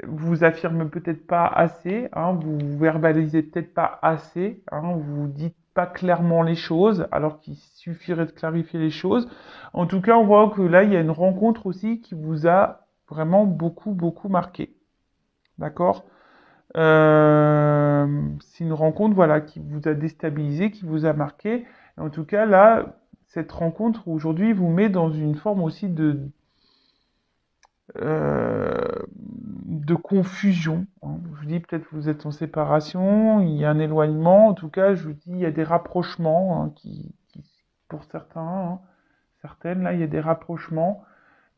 vous affirmez peut-être pas assez, hein, vous verbalisez peut-être pas assez, hein, vous dites pas clairement les choses, alors qu'il suffirait de clarifier les choses. En tout cas, on voit que là, il y a une rencontre aussi qui vous a vraiment beaucoup, beaucoup marqué. D'accord? C'est une rencontre, voilà, qui vous a déstabilisé, qui vous a marqué. Et en tout cas, là, cette rencontre aujourd'hui vous met dans une forme aussi de confusion, hein. Je vous dis, peut-être que vous êtes en séparation, il y a un éloignement. En tout cas, je vous dis, il y a des rapprochements, hein, pour certains, hein, certaines, là, il y a des rapprochements,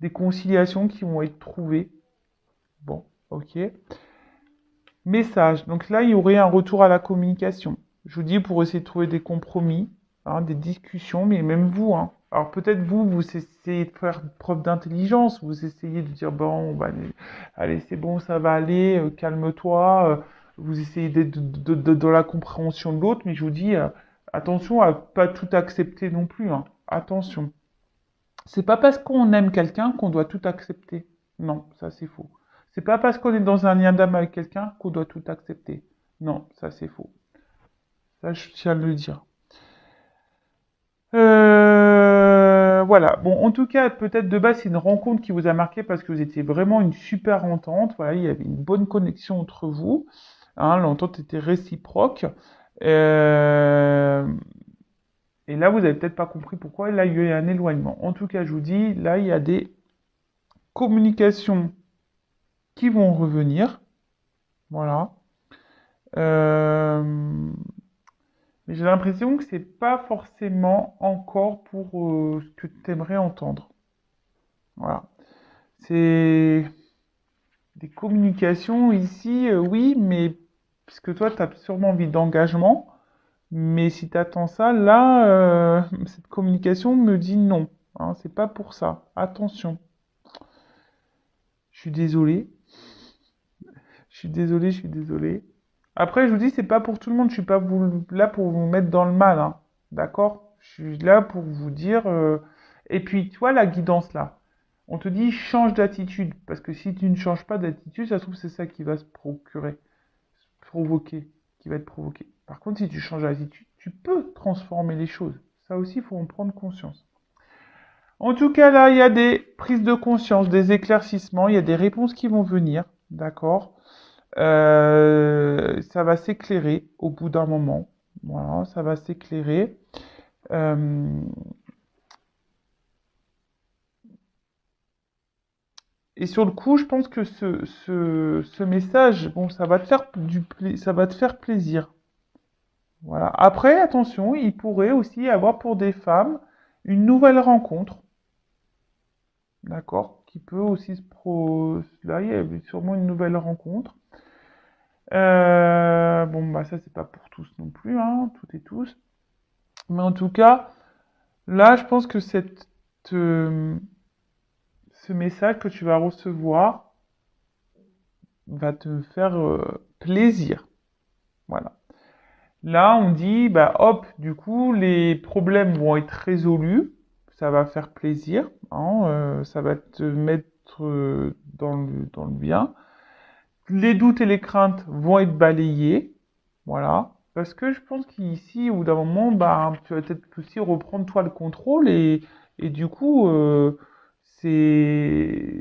des conciliations qui vont être trouvées. Bon, ok. Message. Donc là, il y aurait un retour à la communication. Je vous dis pour essayer de trouver des compromis, hein, des discussions, mais même vous, hein. Alors peut-être vous, vous essayez de faire preuve d'intelligence, vous essayez de dire bon, bah, allez, c'est bon, ça va aller, calme-toi. Vous essayez d'être dans la compréhension de l'autre, mais je vous dis attention à pas tout accepter non plus, hein. Attention. C'est pas parce qu'on aime quelqu'un qu'on doit tout accepter. Non, ça c'est faux. C'est pas parce qu'on est dans un lien d'âme avec quelqu'un qu'on doit tout accepter. Non, ça c'est faux. Ça, je tiens à le dire. Voilà. Bon, en tout cas, peut-être de base, c'est une rencontre qui vous a marqué parce que vous étiez vraiment une super entente. Voilà, il y avait une bonne connexion entre vous. Hein, l'entente était réciproque. Euh, et là, vous avez peut-être pas compris pourquoi. Là, il y a eu un éloignement. En tout cas, je vous dis, là, il y a des communications qui vont revenir. Voilà. Euh, mais j'ai l'impression que c'est pas forcément encore pour ce que tu aimerais entendre. Voilà. C'est des communications ici, oui, mais puisque toi, tu as sûrement envie d'engagement, mais si tu attends ça, là, cette communication me dit non. Hein, c'est pas pour ça. Attention. Je suis désolé. Je suis désolé, je suis désolé. Après, je vous dis, c'est pas pour tout le monde. Je suis pas là pour vous mettre dans le mal, hein. D'accord? Je suis là pour vous dire. Et puis, tu vois, la guidance là. On te dit change d'attitude. Parce que si tu ne changes pas d'attitude, ça se trouve, c'est ça qui va se provoquer, qui va être provoqué. Par contre, si tu changes d'attitude, tu peux transformer les choses. Ça aussi, il faut en prendre conscience. En tout cas, là, il y a des prises de conscience, des éclaircissements, il y a des réponses qui vont venir. D'accord? Ça va s'éclairer au bout d'un moment. Voilà, ça va s'éclairer. Euh, et sur le coup, je pense que ce message, bon, ça va te faire ça va te faire plaisir. Voilà. Après, attention, il pourrait aussi y avoir pour des femmes une nouvelle rencontre, d'accord, qui peut aussi là, il y a sûrement une nouvelle rencontre. Bon, bah ça, c'est pas pour tous non plus, hein, toutes et tous. Mais en tout cas, là, je pense que euh, ce message que tu vas recevoir va te faire plaisir. Voilà. Là, on dit, bah hop, du coup, les problèmes vont être résolus. Ça va faire plaisir, hein, ça va te mettre dans le bien. Les doutes et les craintes vont être balayés. Voilà. Parce que je pense qu'ici, au bout d'un moment, bah, tu vas peut-être aussi reprendre toi le contrôle et du coup, c'est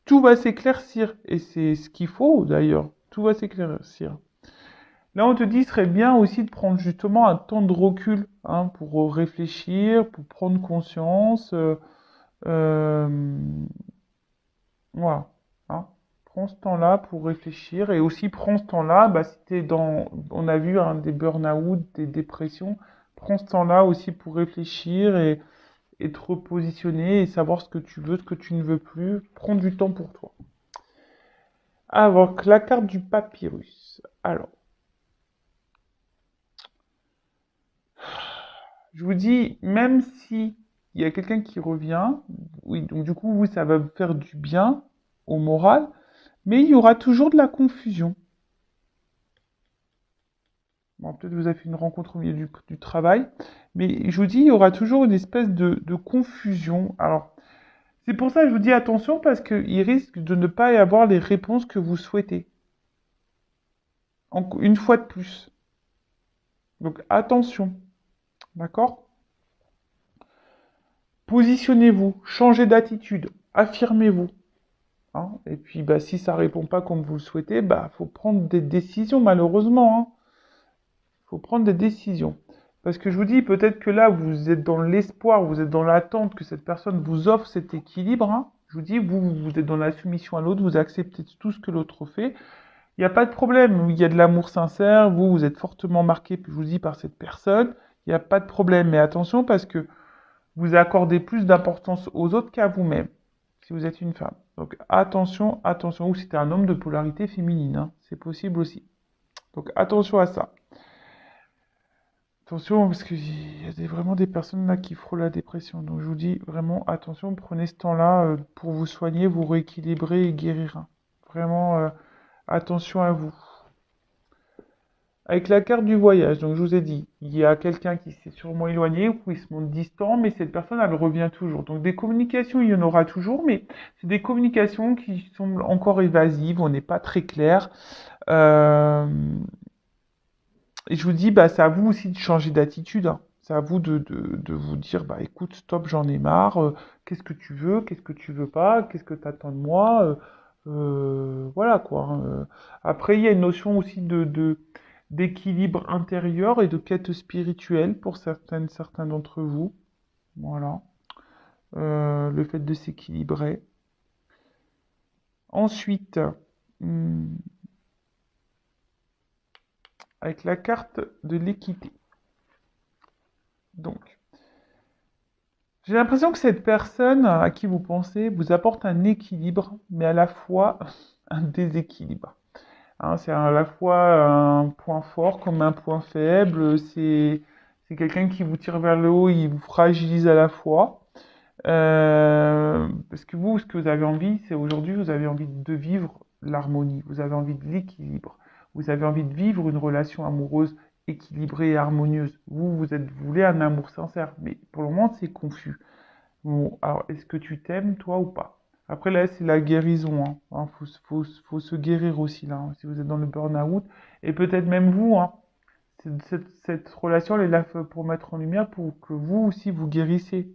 tout va s'éclaircir. Et c'est ce qu'il faut d'ailleurs. Tout va s'éclaircir. Là, on te dit, il serait bien aussi de prendre justement un temps de recul, hein, pour réfléchir, pour prendre conscience. Euh, voilà. Hein. Prends ce temps-là pour réfléchir et aussi prends ce temps-là, bah, si t'es on a vu, hein, des burn-out, des dépressions, prends ce temps-là aussi pour réfléchir et te repositionner et savoir ce que tu veux, ce que tu ne veux plus. Prends du temps pour toi. Alors, la carte du papyrus. Alors, je vous dis, même si il y a quelqu'un qui revient, oui, donc du coup, oui, ça va vous faire du bien au moral, mais il y aura toujours de la confusion. Bon, peut-être vous avez fait une rencontre au milieu du travail, mais je vous dis, il y aura toujours une espèce de confusion. Alors, c'est pour ça que je vous dis attention parce qu'il risque de ne pas y avoir les réponses que vous souhaitez. Une fois de plus. Donc, attention. D'accord? Positionnez-vous, changez d'attitude, affirmez-vous. hein. Et puis, bah, si ça répond pas comme vous le souhaitez, bah, faut prendre des décisions, malheureusement, hein. Faut prendre des décisions. Parce que je vous dis, peut-être que là, vous êtes dans l'espoir, vous êtes dans l'attente que cette personne vous offre cet équilibre, hein. Je vous dis, vous êtes dans la soumission à l'autre, vous acceptez tout ce que l'autre fait. Il n'y a pas de problème. Il y a de l'amour sincère. Vous êtes fortement marqué, je vous dis, par cette personne. Il n'y a pas de problème. Mais attention parce que vous accordez plus d'importance aux autres qu'à vous-même, si vous êtes une femme. Donc attention, attention. Ou si tu es un homme de polarité féminine, hein. C'est possible aussi. Donc attention à ça. Attention, parce qu'il y a vraiment des personnes là qui frôlent la dépression. Donc je vous dis vraiment attention, prenez ce temps-là pour vous soigner, vous rééquilibrer et guérir, hein. Vraiment attention à vous. Avec la carte du voyage, donc je vous ai dit, il y a quelqu'un qui s'est sûrement éloigné ou qui se montre distant, mais cette personne, elle revient toujours. Donc des communications, il y en aura toujours, mais c'est des communications qui semblent encore évasives, on n'est pas très clair. Euh, Et je vous dis, bah, c'est à vous aussi de changer d'attitude, hein. C'est à vous de vous dire, bah écoute, stop, j'en ai marre, qu'est-ce que tu veux, qu'est-ce que tu veux pas, qu'est-ce que tu attends de moi, voilà quoi, hein. Après, il y a une notion aussi d'équilibre intérieur et de quête spirituelle pour certains d'entre vous. Voilà. Le fait de s'équilibrer. Ensuite, hum, avec la carte de l'équité. Donc, j'ai l'impression que cette personne à qui vous pensez vous apporte un équilibre, mais à la fois un déséquilibre, hein. C'est à la fois un point fort comme un point faible. C'est quelqu'un qui vous tire vers le haut, il vous fragilise à la fois. Parce que vous, ce que vous avez envie, c'est aujourd'hui, vous avez envie de vivre l'harmonie, vous avez envie de l'équilibre, vous avez envie de vivre une relation amoureuse équilibrée et harmonieuse. Vous voulez un amour sincère, mais pour le moment, c'est confus. Bon, alors, est-ce que tu t'aimes, toi, ou pas? Après, là, c'est la guérison, hein. Faut se guérir aussi, là, hein, si vous êtes dans le burn-out. Et peut-être même vous, hein. Cette relation, elle est là pour mettre en lumière, pour que vous aussi, vous guérissez.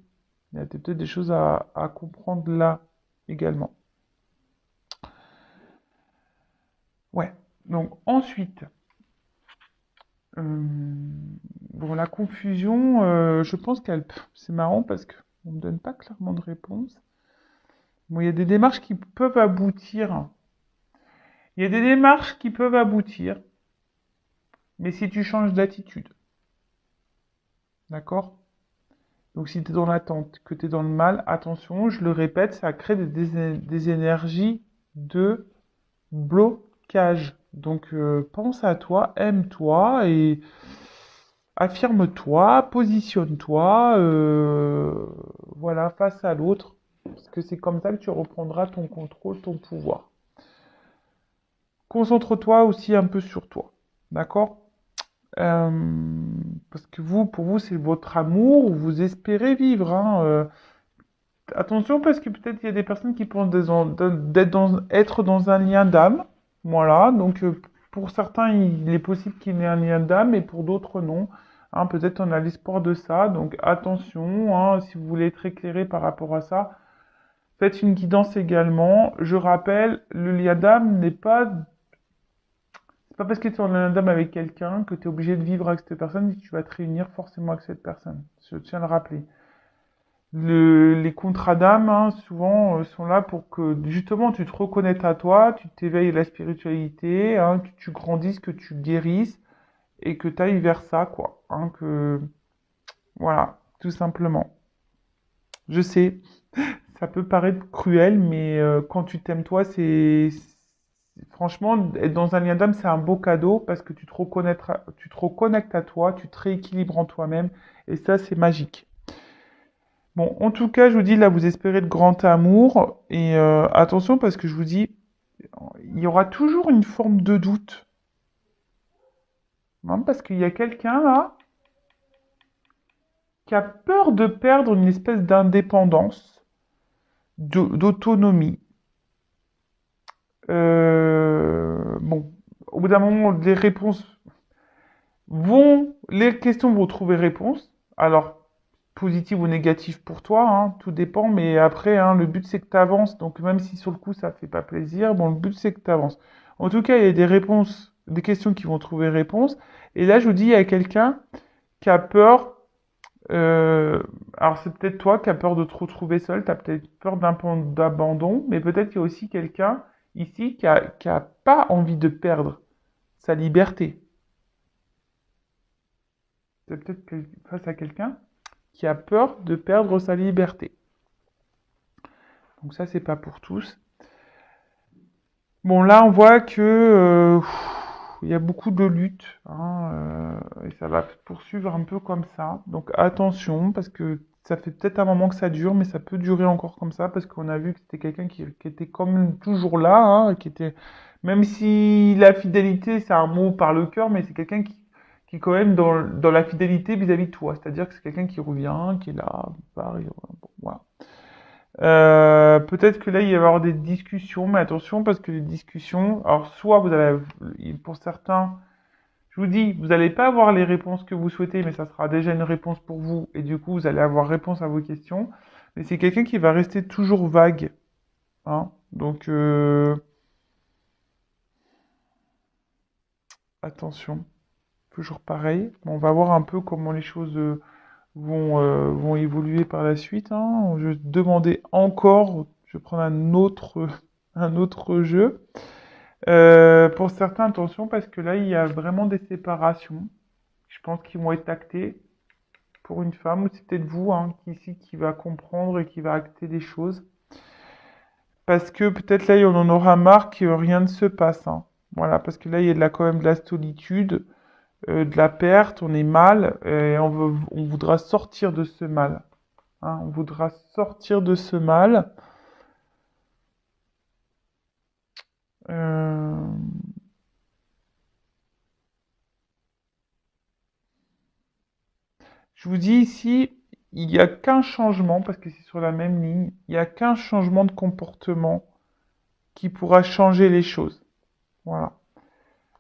Il y a peut-être des choses à comprendre là, également. Ouais. Donc, ensuite, euh, bon, la confusion, je pense c'est marrant parce qu'on ne me donne pas clairement de réponse. Bon, il y a des démarches qui peuvent aboutir. Il y a des démarches qui peuvent aboutir, mais si tu changes d'attitude, d'accord? Donc si tu es dans l'attente, que tu es dans le mal, attention, je le répète, ça crée des énergies de blocage. Donc pense à toi, aime-toi et affirme-toi, positionne-toi, voilà, face à l'autre, parce que c'est comme ça que tu reprendras ton contrôle, ton pouvoir. Concentre-toi aussi un peu sur toi, d'accord? Euh, Parce que pour vous, c'est votre amour, vous espérez vivre, hein. Attention, parce que peut-être il y a des personnes qui pensent être dans un lien d'âme. Voilà, donc pour certains, il est possible qu'il y ait un lien d'âme, et pour d'autres, non. Hein, peut-être on a l'espoir de ça, donc attention, hein, si vous voulez être éclairé par rapport à ça, faites une guidance également. Je rappelle, le lien d'âme n'est pas c'est pas parce que tu es en lien d'âme avec quelqu'un que tu es obligé de vivre avec cette personne et que tu vas te réunir forcément avec cette personne. Je tiens à le rappeler. Les contrats d'âme, hein, souvent, sont là pour que justement tu te reconnaîtres à toi, tu t'éveilles à la spiritualité, hein, que tu grandisses, que tu guérisses et que tu ailles vers ça, quoi. Hein, voilà, tout simplement. Je sais, ça peut paraître cruel, mais quand tu t'aimes toi, franchement, être dans un lien d'âme, c'est un beau cadeau parce que tu te reconnectes à toi, tu te rééquilibres en toi-même et ça, c'est magique. Bon, en tout cas, je vous dis, là, vous espérez de grand amour et attention parce que je vous dis, il y aura toujours une forme de doute, hein, parce qu'il y a quelqu'un là qui a peur de perdre une espèce d'indépendance, d'autonomie. Bon, au bout d'un moment, les questions vont trouver réponse. Alors, positive ou négative pour toi, hein, tout dépend, mais après, hein, le but c'est que tu avances, donc même si sur le coup ça fait pas plaisir, bon, le but c'est que tu avances. En tout cas, il y a des réponses, des questions qui vont trouver réponse, et là, je vous dis, il y a quelqu'un qui a peur, euh, alors c'est peut-être toi qui as peur de te retrouver seul, tu as peut-être peur d'abandon, mais peut-être qu'il y a aussi quelqu'un ici qui a pas envie de perdre sa liberté. C'est peut-être face à quelqu'un qui a peur de perdre sa liberté. Donc ça, c'est pas pour tous. Bon, là, on voit que il y a beaucoup de luttes, hein, et ça va poursuivre un peu comme ça. Donc attention, parce que ça fait peut-être un moment que ça dure, mais ça peut durer encore comme ça, parce qu'on a vu que c'était quelqu'un qui était comme toujours là, hein, qui était, même si la fidélité, c'est un mot par le cœur, mais c'est quelqu'un qui est quand même dans la fidélité vis-à-vis de toi. C'est-à-dire que c'est quelqu'un qui revient, qui est là, bon, voilà. Peut-être que là, il va y avoir des discussions, mais attention parce que les discussions, alors soit vous allez, pour certains, je vous dis, vous n'allez pas avoir les réponses que vous souhaitez, mais ça sera déjà une réponse pour vous, et du coup, vous allez avoir réponse à vos questions. Mais c'est quelqu'un qui va rester toujours vague, hein. Donc, attention, toujours pareil. Bon, on va voir un peu comment les choses vont évoluer par la suite, hein. Je vais demander encore, je vais prendre un autre jeu. Pour certains, attention, parce que là, il y a vraiment des séparations. Je pense qu'ils vont être actés pour une femme, ou c'est peut-être vous, hein, ici, qui va comprendre et qui va acter des choses. Parce que peut-être là, on en aura marre que rien ne se passe, hein. Voilà, parce que là, il y a quand même de la solitude, de la perte, on est mal, et on voudra sortir de ce mal, hein. On voudra sortir de ce mal. Euh, Je vous dis ici, il n'y a qu'un changement, parce que c'est sur la même ligne, il n'y a qu'un changement de comportement qui pourra changer les choses. Voilà.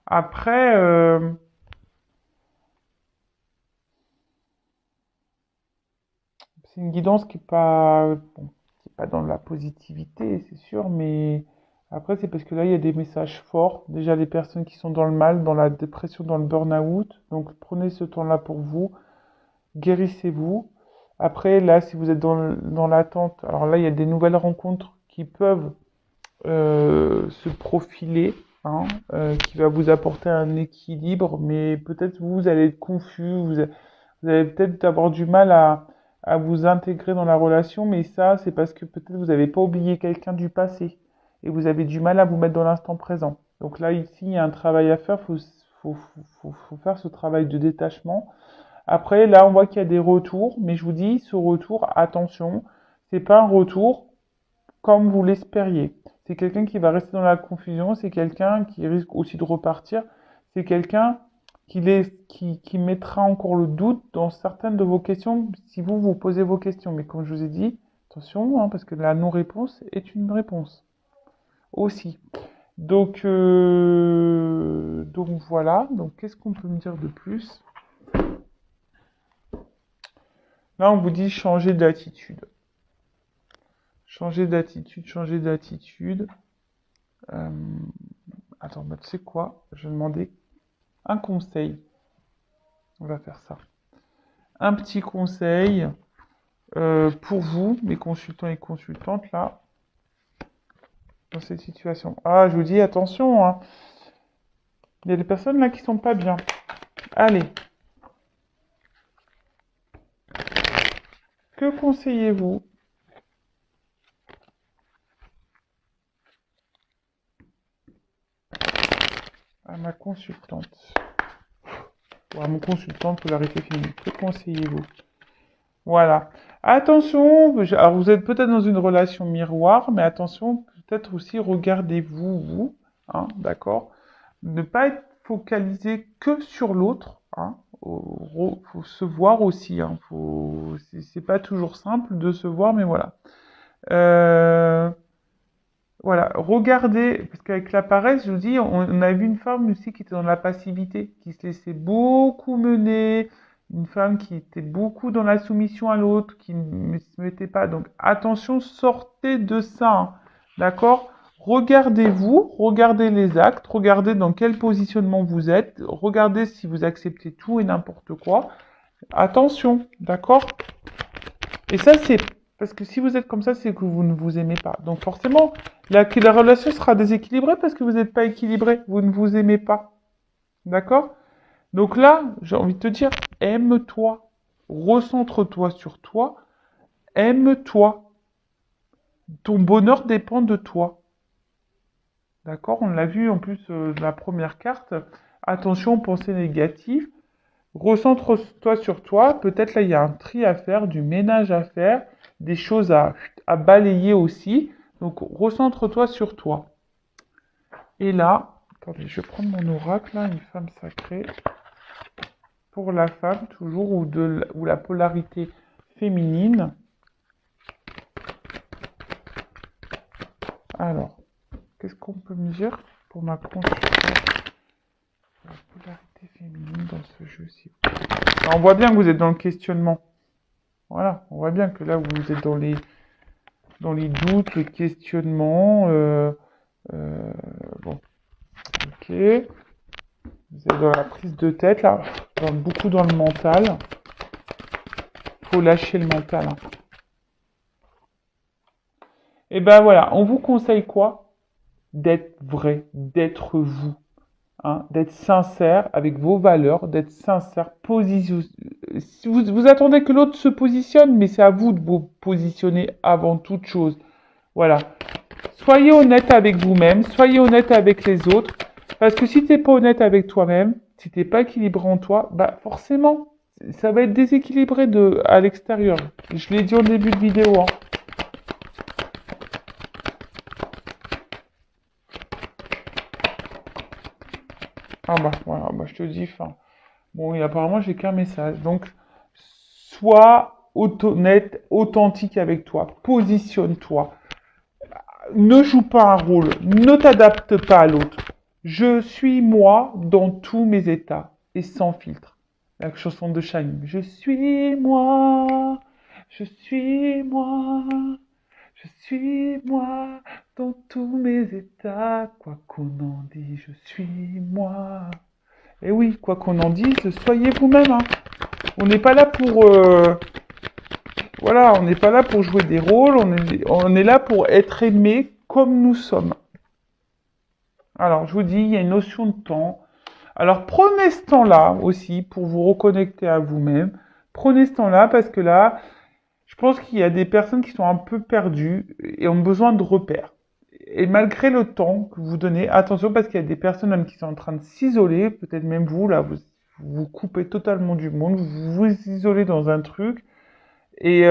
Après, c'est une guidance qui n'est pas, bon, qui est pas dans la positivité, c'est sûr, mais après, c'est parce que là, il y a des messages forts. Déjà, les personnes qui sont dans le mal, dans la dépression, dans le burn-out. Donc, prenez ce temps-là pour vous, guérissez-vous. Après, là, si vous êtes dans l'attente, alors là, il y a des nouvelles rencontres qui peuvent se profiler, hein, qui va vous apporter un équilibre, mais peut-être vous allez être confus, vous allez peut-être avoir du mal à vous intégrer dans la relation, mais ça, c'est parce que peut-être vous n'avez pas oublié quelqu'un du passé et vous avez du mal à vous mettre dans l'instant présent. Donc là, ici, il y a un travail à faire, faut faire ce travail de détachement. Après, là, on voit qu'il y a des retours, mais je vous dis, ce retour, attention, c'est pas un retour comme vous l'espériez. C'est quelqu'un qui va rester dans la confusion, c'est quelqu'un qui risque aussi de repartir, c'est quelqu'un qui mettra encore le doute dans certaines de vos questions si vous vous posez vos questions. Mais comme je vous ai dit, attention, hein, parce que la non-réponse est une réponse aussi. Donc voilà. Donc qu'est-ce qu'on peut me dire de plus? Là, on vous dit changer d'attitude. Changer d'attitude, changer d'attitude. Euh, Attends, bah, tu sais quoi? Je vais demander un conseil. On va faire ça. Un petit conseil pour vous, mes consultants et consultantes, là, dans cette situation. Ah, je vous dis, attention, hein. Il y a des personnes là qui sont pas bien. Allez, que conseillez-vous à ma consultante? Ou à mon consultant de polarité féminine? Que conseillez-vous? Voilà. Attention, alors vous êtes peut-être dans une relation miroir, mais attention, peut-être aussi regardez-vous, vous, hein, d'accord? Ne pas être focalisé que sur l'autre, hein. Faut se voir aussi, hein. C'est pas toujours simple de se voir, mais voilà. Euh, voilà, regardez, parce qu'avec la paresse, je vous dis, on a vu une femme aussi qui était dans la passivité, qui se laissait beaucoup mener, une femme qui était beaucoup dans la soumission à l'autre, qui ne se mettait pas. Donc attention, sortez de ça, hein. D'accord? Regardez-vous, regardez les actes, regardez dans quel positionnement vous êtes, regardez si vous acceptez tout et n'importe quoi. Attention, d'accord? Et ça, c'est parce que si vous êtes comme ça, c'est que vous ne vous aimez pas. Donc forcément, la relation sera déséquilibrée parce que vous n'êtes pas équilibré, vous ne vous aimez pas. D'accord? Donc là, j'ai envie de te dire, aime-toi, recentre-toi sur toi, aime-toi. Ton bonheur dépend de toi. D'accord? On l'a vu en plus de la première carte. Attention aux pensées négatives. Recentre-toi sur toi. Peut-être là, il y a un tri à faire, du ménage à faire, des choses à balayer aussi. Donc, recentre-toi sur toi. Et là, attendez, je vais prendre mon oracle, là, une femme sacrée. Pour la femme, toujours, ou la polarité féminine. Alors, qu'est-ce qu'on peut me dire pour ma consultation? La polarité féminine dans ce jeu-ci. On voit bien que vous êtes dans le questionnement. Voilà, on voit bien que là, vous êtes dans les doutes, le questionnement. Bon, ok. Vous êtes dans la prise de tête, là. Beaucoup dans le mental. Faut lâcher le mental, hein. Et ben voilà, on vous conseille quoi? D'être vrai, d'être vous. Hein, d'être sincère avec vos valeurs, d'être sincère, si vous attendez que l'autre se positionne, mais c'est à vous de vous positionner avant toute chose. Voilà. Soyez honnête avec vous-même, soyez honnête avec les autres, parce que si t'es pas honnête avec toi-même, si t'es pas équilibré en toi, bah forcément, ça va être déséquilibré à l'extérieur. Je l'ai dit au début de vidéo, hein. Ah bah voilà, bah je te dis, enfin. Bon, et apparemment, j'ai qu'un message. Donc, sois honnête, authentique avec toi. Positionne-toi. Ne joue pas un rôle. Ne t'adapte pas à l'autre. Je suis moi dans tous mes états et sans filtre. La chanson de Chaim. Je suis moi. Je suis moi. Je suis moi dans tous mes états. Quoi qu'on en dise, je suis moi. Et oui, quoi qu'on en dise, soyez vous-même, hein. On n'est pas là pour, voilà, on n'est pas là pour jouer des rôles. On est là pour être aimé comme nous sommes. Alors, je vous dis, il y a une notion de temps. Alors, prenez ce temps-là aussi pour vous reconnecter à vous-même. Prenez ce temps-là parce que là, je pense qu'il y a des personnes qui sont un peu perdues et ont besoin de repères. Et malgré le temps que vous donnez, attention parce qu'il y a des personnes même qui sont en train de s'isoler, peut-être même vous, là, vous coupez totalement du monde, vous vous isolez dans un truc, et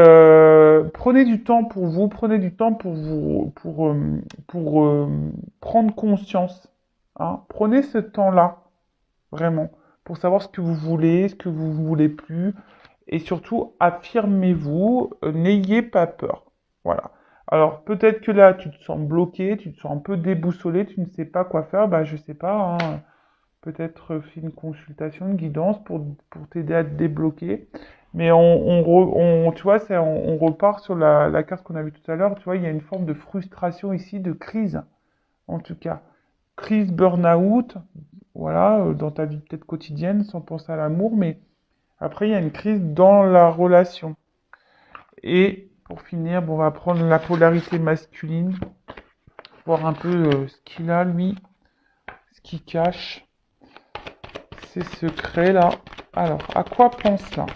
prenez du temps pour vous, prenez du temps pour prendre conscience, hein. Prenez ce temps-là, vraiment, pour savoir ce que vous voulez, ce que vous ne voulez plus, et surtout, affirmez-vous, n'ayez pas peur. Voilà. Alors, peut-être que là, tu te sens bloqué, tu te sens un peu déboussolé, tu ne sais pas quoi faire, bah, je sais pas, hein, peut-être fais une consultation, une guidance pour t'aider à te débloquer. Mais tu vois, on repart sur la carte qu'on a vue tout à l'heure, tu vois, il y a une forme de frustration ici, de crise, en tout cas. Crise, burn-out, voilà, dans ta vie peut-être quotidienne, sans penser à l'amour, mais après, il y a une crise dans la relation. Et pour finir, bon, on va prendre la polarité masculine, voir un peu ce qu'il a, lui, ce qu'il cache, ses secrets, là. Alors, à quoi pense là?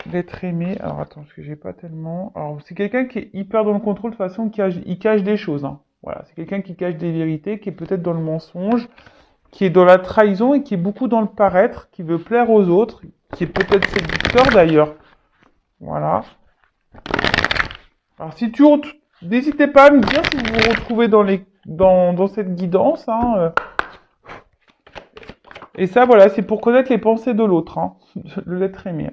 D'être aimé. Alors, attends, parce que j'ai pas tellement... Alors, c'est quelqu'un qui est hyper dans le contrôle, de toute façon, il cache des choses, hein. Voilà, c'est quelqu'un qui cache des vérités, qui est peut-être dans le mensonge, qui est dans la trahison et qui est beaucoup dans le paraître, qui veut plaire aux autres, qui est peut-être séducteur d'ailleurs. Voilà. Alors si n'hésitez pas à me dire si vous vous retrouvez dans cette guidance, hein. Et ça, voilà, c'est pour connaître les pensées de l'autre, hein, l'être aimé.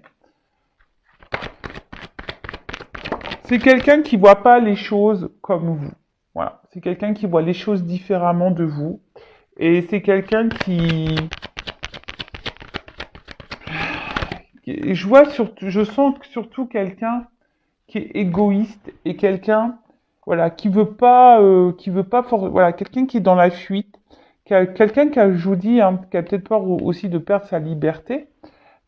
C'est quelqu'un qui voit pas les choses comme vous. Voilà, c'est quelqu'un qui voit les choses différemment de vous. Et c'est quelqu'un je sens surtout quelqu'un qui est égoïste et quelqu'un, voilà, qui veut pas, voilà, quelqu'un qui est dans la fuite, quelqu'un qui a, je vous dis, hein, qui a peut-être peur aussi de perdre sa liberté,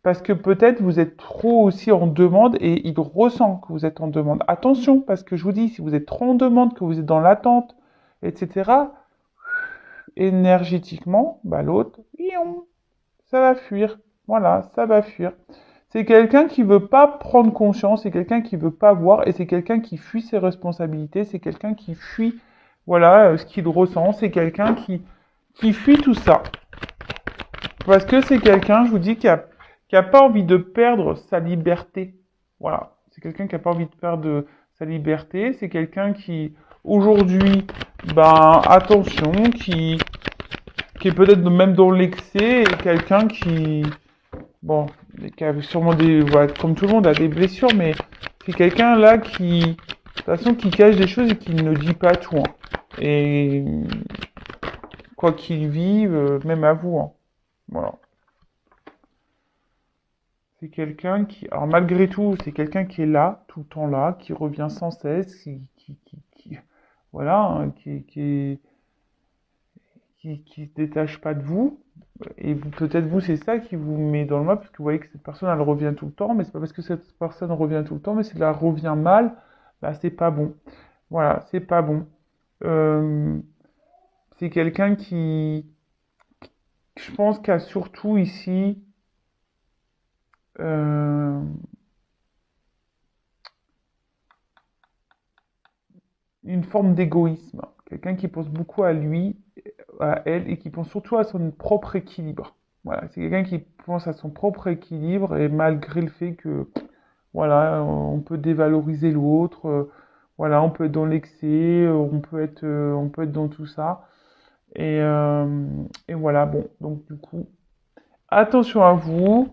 parce que peut-être vous êtes trop aussi en demande et il ressent que vous êtes en demande. Attention, parce que je vous dis, si vous êtes trop en demande, que vous êtes dans l'attente, etc., énergétiquement, bah l'autre, ça va fuir. Voilà, ça va fuir. C'est quelqu'un qui veut pas prendre conscience, c'est quelqu'un qui veut pas voir, et c'est quelqu'un qui fuit ses responsabilités, c'est quelqu'un qui fuit, voilà, ce qu'il ressent, c'est quelqu'un qui fuit tout ça. Parce que c'est quelqu'un, je vous dis, qui a pas envie de perdre sa liberté. Voilà. C'est quelqu'un qui a pas envie de perdre sa liberté, c'est quelqu'un qui, aujourd'hui, ben, attention, qui est peut-être même dans l'excès, et quelqu'un qui, bon, qui a sûrement des, voilà, comme tout le monde a des blessures, mais c'est quelqu'un là qui, de toute façon, qui cache des choses et qui ne dit pas tout, hein. Et quoi qu'il vive, même à vous, hein. Voilà. C'est quelqu'un qui, alors malgré tout, c'est quelqu'un qui est là, tout le temps là, qui revient sans cesse, voilà, hein, qui se détache pas de vous. Et peut-être vous, c'est ça qui vous met dans le mal, parce que vous voyez que cette personne, elle revient tout le temps, mais c'est pas parce que cette personne revient tout le temps, mais si elle revient mal, bah c'est pas bon. Voilà, c'est pas bon. Euh, c'est quelqu'un je pense, qui a surtout ici euh, une forme d'égoïsme. Quelqu'un qui pense beaucoup à lui, à elle, et qui pense surtout à son propre équilibre. Voilà, c'est quelqu'un qui pense à son propre équilibre, et malgré le fait que voilà, on peut dévaloriser l'autre, voilà, on peut être dans l'excès, on peut être dans tout ça. Et voilà, bon, donc du coup, attention à vous.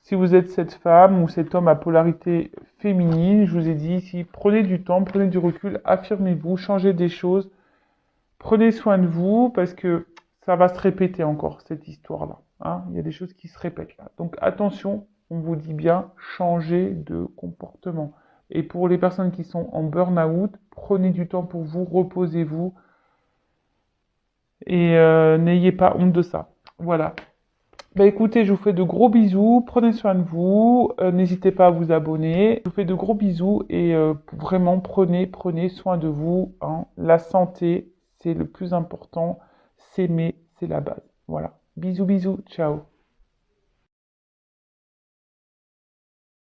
Si vous êtes cette femme ou cet homme à polarité féminine, je vous ai dit ici, prenez du temps, prenez du recul, affirmez-vous, changez des choses, prenez soin de vous parce que ça va se répéter encore, cette histoire-là, hein. Il y a des choses qui se répètent là. Donc attention, on vous dit bien, changez de comportement. Et pour les personnes qui sont en burn-out, prenez du temps pour vous, reposez-vous et n'ayez pas honte de ça. Voilà. Bah écoutez, je vous fais de gros bisous, prenez soin de vous, n'hésitez pas à vous abonner. Je vous fais de gros bisous et vraiment prenez soin de vous, hein. La santé, c'est le plus important, s'aimer, c'est la base. Voilà. Bisous, bisous, ciao.